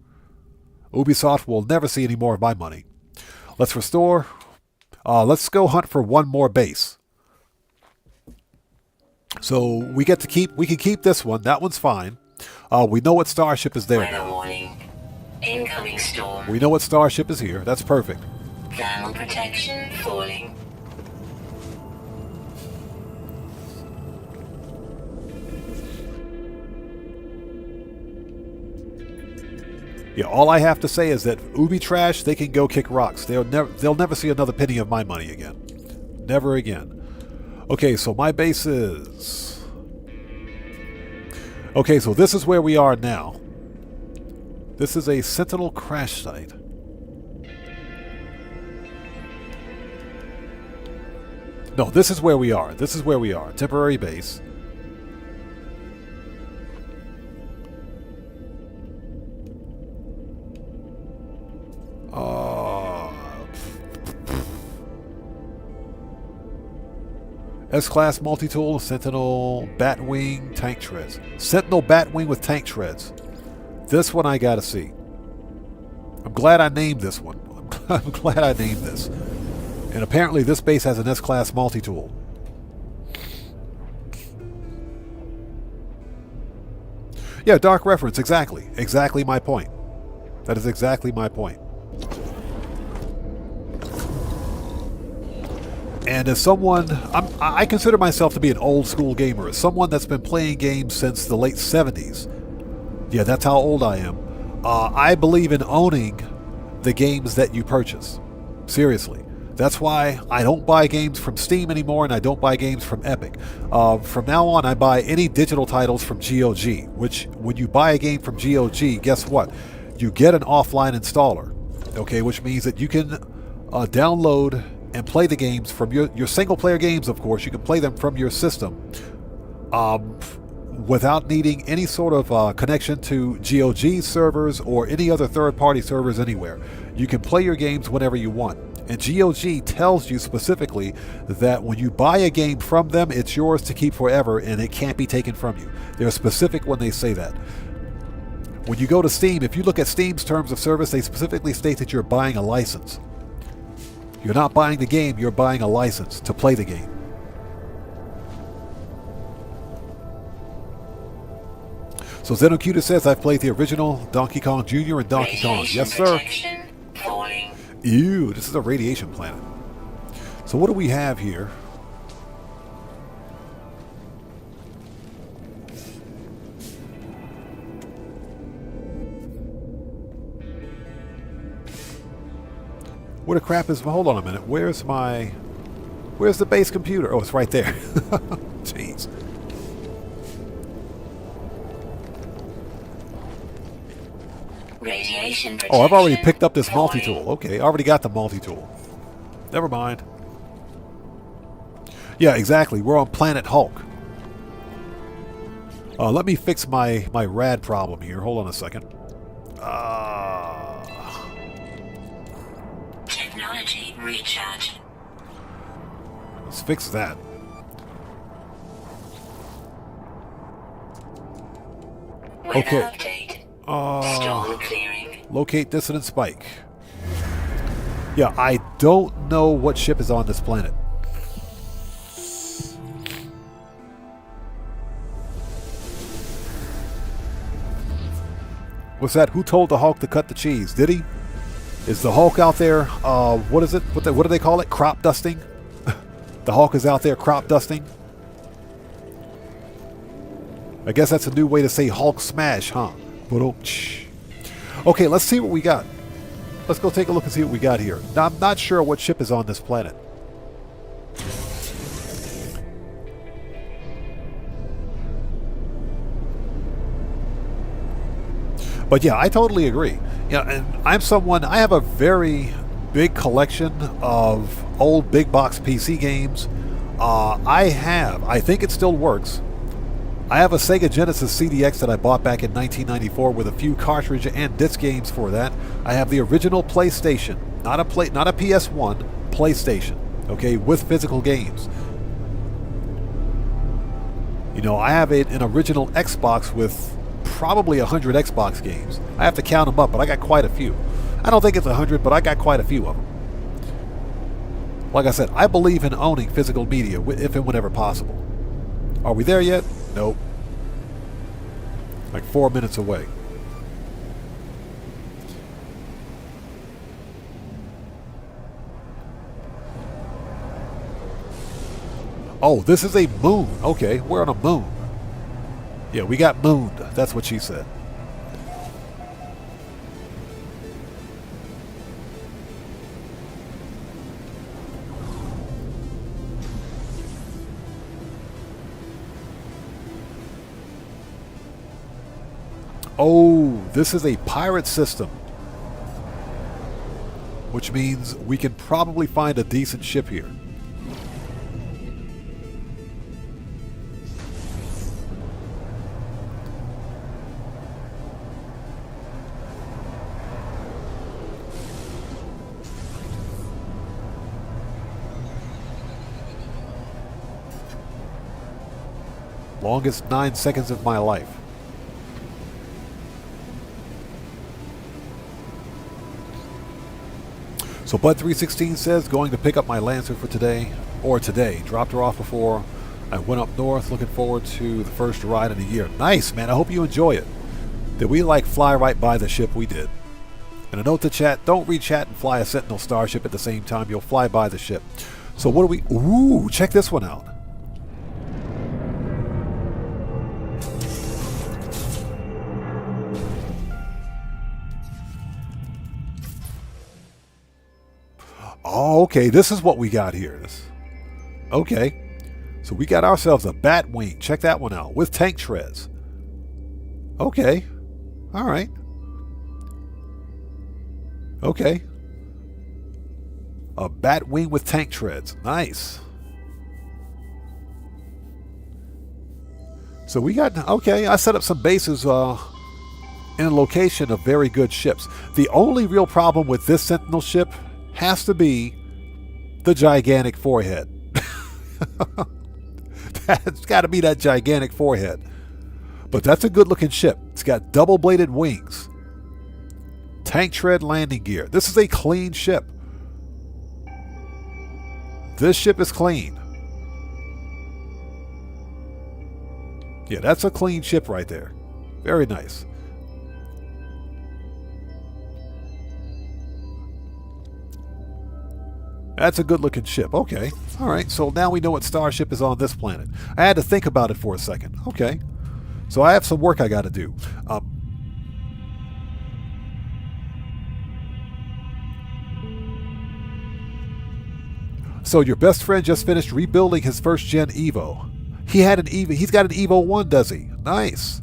Ubisoft will never see any more of my money. Let's restore. Let's go hunt for one more base. So we get to keep. We can keep this one. That one's fine. We know what starship is there now. Warning. Incoming storm. We know what starship is here. That's perfect. Thermal protection falling. Yeah, all I have to say is that Ubitrash, they can go kick rocks. They'll never see another penny of my money again. Never again. Okay, so my base is... Okay, so this is where we are now. This is a Sentinel crash site. No, this is where we are. This is where we are. Temporary base. S-Class multi-tool, Sentinel, Batwing, tank treads. Sentinel Batwing with tank treads. This one I gotta see. I'm glad I named this one. I'm glad I named this. And apparently this base has an S-Class multi-tool. Yeah, dark reference, exactly. Exactly my point. That is exactly my point. And as someone, I consider myself to be an old school gamer. As someone that's been playing games since the late 70s. Yeah, that's how old I am. I believe in owning the games that you purchase. Seriously. That's why I don't buy games from Steam anymore, and I don't buy games from Epic. From now on, I buy any digital titles from GOG, which when you buy a game from GOG, guess what? You get an offline installer, okay, which means that you can download and play the games from your single-player games, of course. You can play them from your system without needing any sort of connection to GOG servers or any other third-party servers anywhere. You can play your games whenever you want. And GOG tells you specifically that when you buy a game from them, it's yours to keep forever and it can't be taken from you. They're specific when they say that. When you go to Steam, if you look at Steam's terms of service, they specifically state that you're buying a license. You're not buying the game, you're buying a license to play the game. So Zenocuta says, I've played the original Donkey Kong Jr. and Donkey Kong. Yes, sir. Ew, this is a radiation planet. So what do we have here? Where the crap is... Hold on a minute. Where's the base computer? Oh, it's right there. Jeez. Radiation Oh, I've already picked up this multi-tool. Okay, I already got the multi-tool. Never mind. Yeah, exactly. We're on Planet Hulk. Let me fix my rad problem here. Hold on a second. Technology recharge. Let's fix that. Okay. Storm clearing. Locate dissident spike. Yeah, I don't know what ship is on this planet. What's that? Who told the Hulk to cut the cheese? Did he? Is the Hulk out there, what is it? What do they call it? Crop dusting? The Hulk is out there crop dusting? I guess that's a new way to say Hulk smash, huh? Okay, let's see what we got. Let's go take a look and see what we got here. Now, I'm not sure what ship is on this planet. But yeah, I totally agree. Yeah, and I have a very big collection of old big box PC games. I think it still works. I have a Sega Genesis CDX that I bought back in 1994 with a few cartridge and disc games for that. I have the original PlayStation, not a PS1, PlayStation, okay, with physical games. You know, I have an original Xbox with probably 100 Xbox games. I have to count them up, but I got quite a few. I don't think it's 100, but I got quite a few of them. Like I said, I believe in owning physical media if and whenever possible. Are we there yet? Nope. Like 4 minutes away. Oh, this is a moon. Okay, we're on a moon. Yeah, we got mooned. That's what she said. Oh, this is a pirate system. Which means we can probably find a decent ship here. Longest 9 seconds of my life. So Bud316 says, going to pick up my Lancer for today, or today. Dropped her off before I went up north. Looking forward to the first ride in a year. Nice, man. I hope you enjoy it. Did we like fly right by the ship? We did. And a note to chat, don't read chat and fly a Sentinel starship at the same time. You'll fly by the ship. So what do we... Ooh, check this one out. Oh, okay, this is what we got here. Okay, so we got ourselves a bat wing. Check that one out with tank treads. Okay, all right. Okay, a bat wing with tank treads. Nice. So we got, okay, I set up some bases in a location of very good ships. The only real problem with this Sentinel ship has to be the gigantic forehead. It's got to be that gigantic forehead. But that's a good looking ship. It's got double bladed wings, tank tread landing gear. This is a clean ship. This ship is clean. Yeah, that's a clean ship right there. Very nice. That's a good looking ship. Okay. All right. So now we know what starship is on this planet. I had to think about it for a second. Okay. So I have some work I got to do. So your best friend just finished rebuilding his first gen Evo. He had an Evo. He's got an Evo 1, does he? Nice.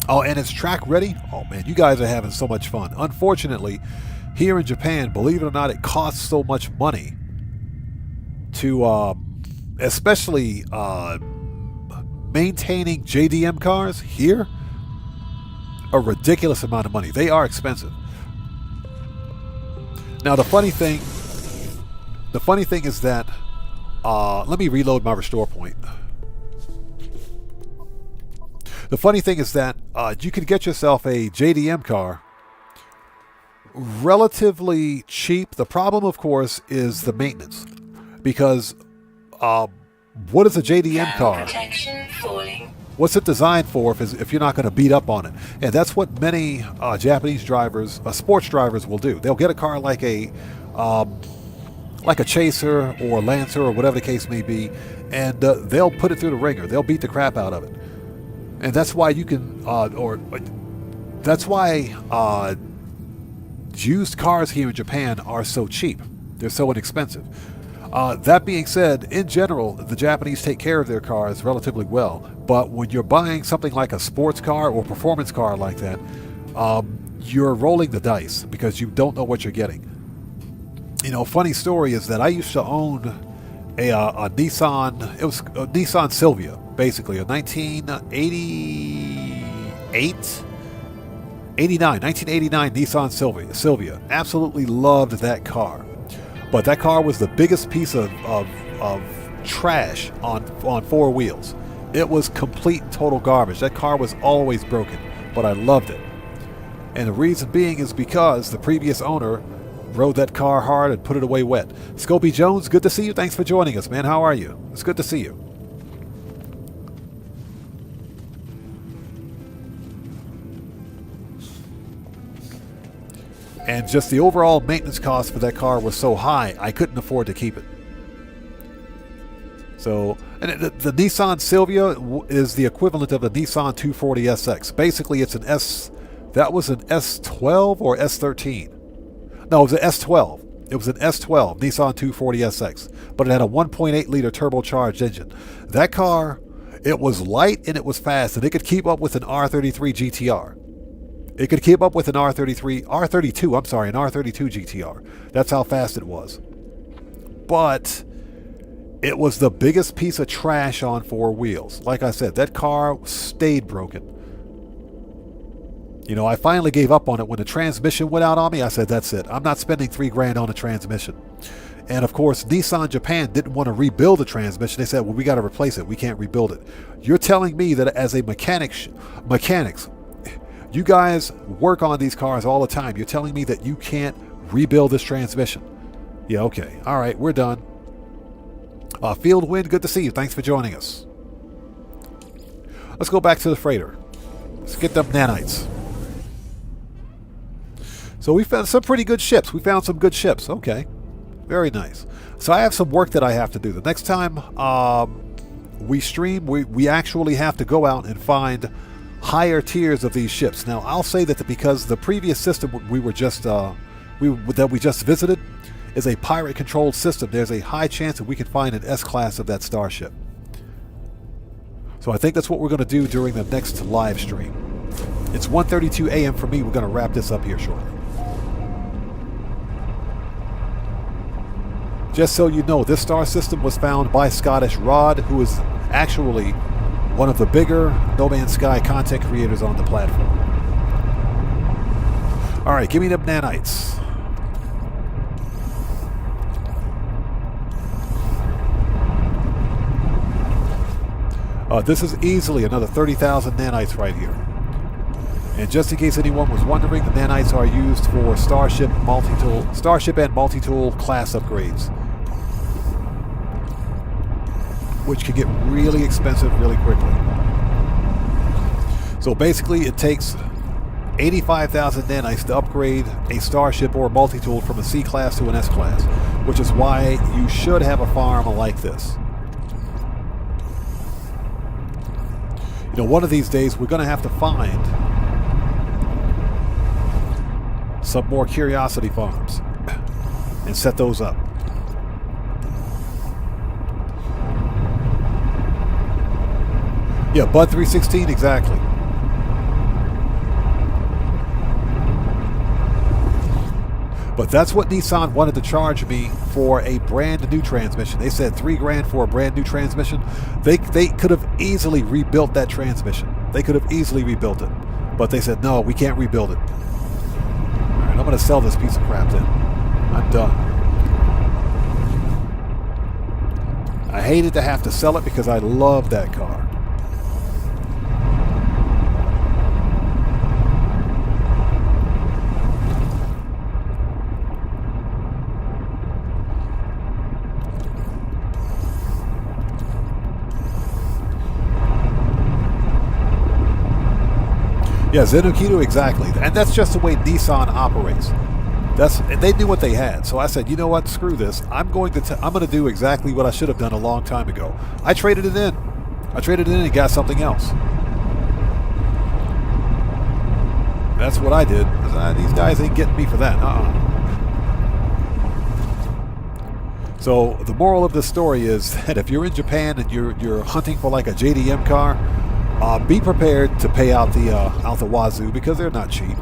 Oh, and it's track ready? Oh man, you guys are having so much fun. Unfortunately, here in Japan, believe it or not, it costs so much money to, especially maintaining JDM cars here, a ridiculous amount of money. They are expensive. Now the funny thing is that, let me reload my restore point. The funny thing is that you can get yourself a JDM car relatively cheap. The problem, of course, is the maintenance, because what is a JDM car? What's it designed for if you're not going to beat up on it? And that's what many Japanese drivers, sports drivers, will do. They'll get a car like a Chaser or Lancer or whatever the case may be, and they'll put it through the ringer. They'll beat the crap out of it. And that's why you can, that's why used cars here in Japan are so cheap. They're so inexpensive. That being said, in general, the Japanese take care of their cars relatively well. But when you're buying something like a sports car or performance car like that, you're rolling the dice because you don't know what you're getting. You know, funny story is that I used to own a Nissan. It was a Nissan Silvia, basically a 1989 Nissan Silvia. Absolutely loved that car, but that car was the biggest piece of trash on four wheels. It was complete total garbage. That car was always broken, but I loved it. And the reason being is because the previous owner rode that car hard and put it away wet. Scobie Jones, good to see you. Thanks for joining us, man. How are you? It's good to see you. And just the overall maintenance cost for that car was so high, I couldn't afford to keep it. So, and the Nissan Silvia is the equivalent of the Nissan 240SX. Basically, it's an that was an S12 or S13. No, it was an S12. It was an S12 Nissan 240SX, but it had a 1.8 liter turbocharged engine. That car, it was light and it was fast, and it could keep up with an R33 GTR. It could keep up with an R32 GTR. That's how fast it was. But it was the biggest piece of trash on four wheels. Like I said, that car stayed broken. You know, I finally gave up on it when the transmission went out on me. I said, that's it. I'm not spending $3,000 on a transmission. And of course, Nissan Japan didn't want to rebuild the transmission. They said, well, we got to replace it. We can't rebuild it. You're telling me that as a mechanics, you guys work on these cars all the time. You're telling me that you can't rebuild this transmission. Yeah, okay. All right, we're done. Field Wind, good to see you. Thanks for joining us. Let's go back to the freighter. Let's get them nanites. So we found some pretty good ships. We found some good ships. Okay. Very nice. So I have some work that I have to do. The next time we stream, we actually have to go out and find higher tiers of these ships. Now, I'll say that because the previous system we just visited is a pirate-controlled system, there's a high chance that we can find an S-class of that starship. So I think that's what we're going to do during the next live stream. It's 1:32 a.m. for me. We're going to wrap this up here shortly. Just so you know, this star system was found by Scottish Rod, who is actually one of the bigger No Man's Sky content creators on the platform. All right, give me them nanites. This is easily another 30,000 nanites right here. And just in case anyone was wondering, the nanites are used for Starship and multi-tool class upgrades, which can get really expensive really quickly. So basically, it takes 85,000 nanites to upgrade a Starship or multi-tool from a C class to an S class, which is why you should have a farm like this. You know, one of these days we're going to have to find some more curiosity farms and set those up. Yeah, Bud 316, exactly. But that's what Nissan wanted to charge me for a brand new transmission. They said $3,000 for a brand new transmission. They could have easily rebuilt that transmission. They could have easily rebuilt it. But they said, no, we can't rebuild it. All right, I'm going to sell this piece of crap then. I'm done. I hated to have to sell it because I love that car. Yeah, Zenokito, exactly. And that's just the way Nissan operates. They knew what they had. So I said, you know what, screw this. I'm going to do exactly what I should have done a long time ago. I traded it in. And got something else. That's what I did. These guys ain't getting me for that. So the moral of the story is that if you're in Japan and you're hunting for like a JDM car, be prepared to pay out the wazoo because they're not cheap.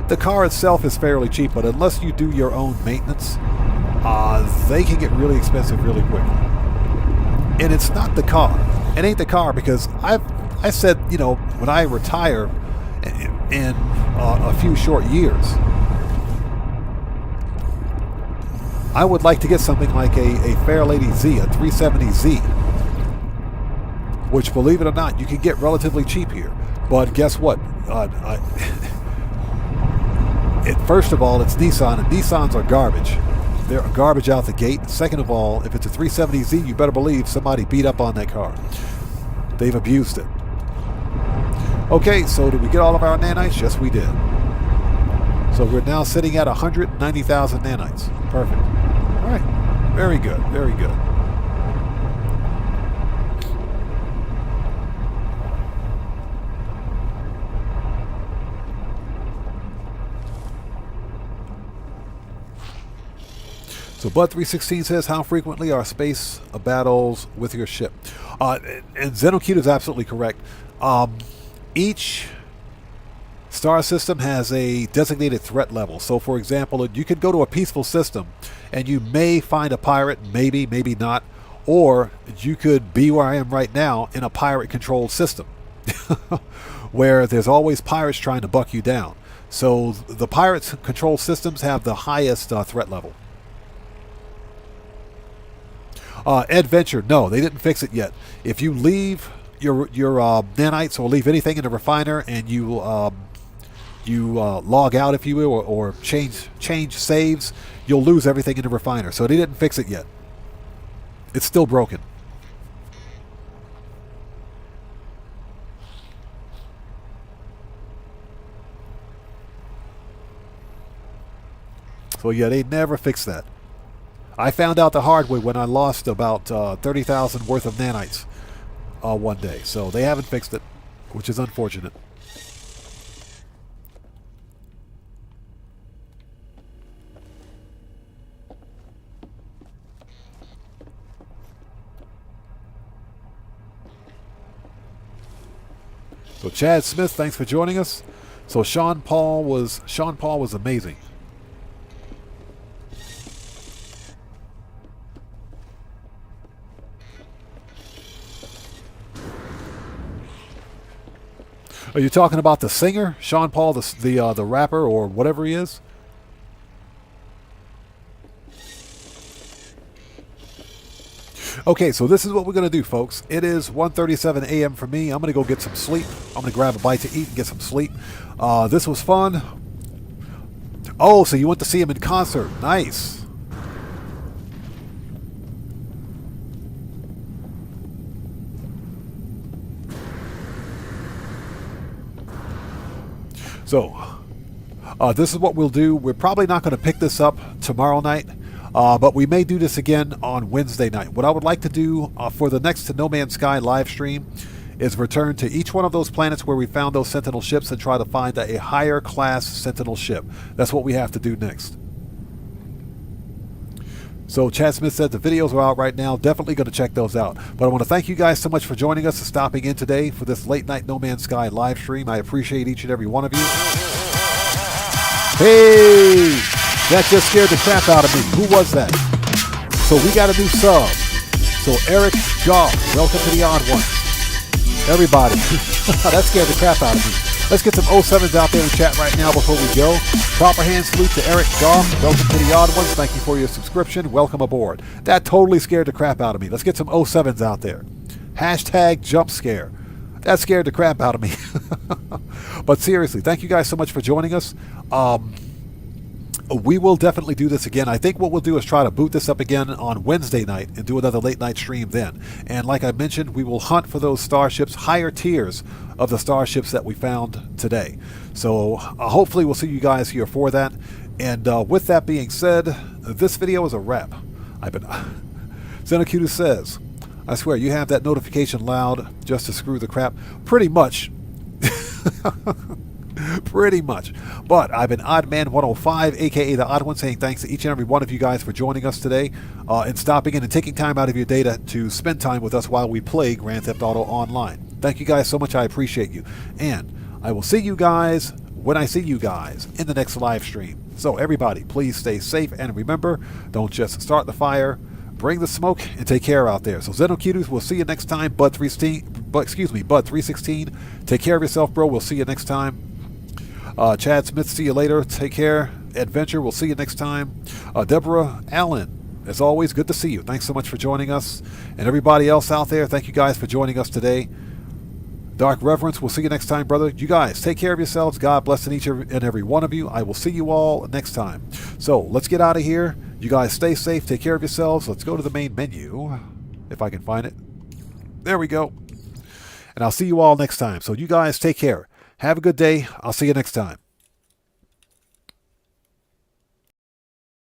The car itself is fairly cheap, but unless you do your own maintenance, they can get really expensive really quickly. And it's not the car. It ain't the car because I said, you know, when I retire in a few short years, I would like to get something like a Fairlady Z, a 370Z. Which, believe it or not, you can get relatively cheap here. But guess what? First of all, it's Nissan, and Nissans are garbage. They're garbage out the gate. Second of all, if it's a 370Z, you better believe somebody beat up on that car. They've abused it. Okay, so did we get all of our nanites? Yes, we did. So we're now sitting at 190,000 nanites. Perfect. All right. Very good. Very good. So Bud 316 says, how frequently are space battles with your ship? And Zenokito is absolutely correct. Each star system has a designated threat level. So for example, you could go to a peaceful system and you may find a pirate, maybe not, or you could be where I am right now in a pirate controlled system where there's always pirates trying to buck you down. So the pirates controlled systems have the highest threat level. Adventure, no, they didn't fix it yet. If you leave your nanites or leave anything in the refiner and you log out, if you will, or change saves, you'll lose everything in the refiner. So they didn't fix it yet. It's still broken. So yeah, they never fixed that. I found out the hard way when I lost about 30,000 worth of nanites one day. So they haven't fixed it, which is unfortunate. So Chad Smith, thanks for joining us. So Sean Paul was amazing. Are you talking about the singer, Sean Paul, the rapper, or whatever he is? Okay, so this is what we're going to do, folks. It is 1:37 a.m. for me. I'm going to go get some sleep. I'm going to grab a bite to eat and get some sleep. This was fun. Oh, so you went to see him in concert. Nice. So, this is what we'll do. We're probably not going to pick this up tomorrow night, but we may do this again on Wednesday night. What I would like to do for the next No Man's Sky live stream is return to each one of those planets where we found those Sentinel ships and try to find a higher class Sentinel ship. That's what we have to do next. So Chad Smith said the videos are out right now. Definitely going to check those out. But I want to thank you guys so much for joining us and stopping in today for this late night No Man's Sky live stream. I appreciate each and every one of you. Hey! That just scared the crap out of me. Who was that? So we got a new sub. So Eric Goff, welcome to the Odd Ones. Everybody. That scared the crap out of me. Let's get some 07s out there in chat right now before we go. Proper hand salute to Eric Goff. Welcome to the Odd Ones. Thank you for your subscription. Welcome aboard. That totally scared the crap out of me. Let's get some 07s out there. Hashtag jump scare. That scared the crap out of me. But seriously, thank you guys so much for joining us. We will definitely do this again. I think what we'll do is try to boot this up again on Wednesday night and do another late night stream then. And like I mentioned, we will hunt for those starships, higher tiers of the starships that we found today. So hopefully we'll see you guys here for that. And with that being said, this video is a wrap. Xenocutus says, I swear, you have that notification loud just to screw the crap. Pretty much. Pretty much. But I've been Oddman105, aka the Odd One, saying thanks to each and every one of you guys for joining us today and stopping in and taking time out of your day to spend time with us while we play Grand Theft Auto Online. Thank you guys so much. I appreciate you. And I will see you guys when I see you guys in the next live stream. So everybody, please stay safe and remember, don't just start the fire, bring the smoke, and take care out there. So Xenocutus, we'll see you next time. Bud316, take care of yourself, bro. We'll see you next time. Chad Smith, see you later. Take care. Adventure, we'll see you next time. Deborah Allen, as always, good to see you. Thanks so much for joining us. And everybody else out there, thank you guys for joining us today. Dark Reverence, we'll see you next time, brother. You guys, take care of yourselves. God bless each and every one of you. I will see you all next time. So, let's get out of here. You guys stay safe. Take care of yourselves. Let's go to the main menu, if I can find it. There we go. And I'll see you all next time. So, you guys take care. Have a good day. I'll see you next time.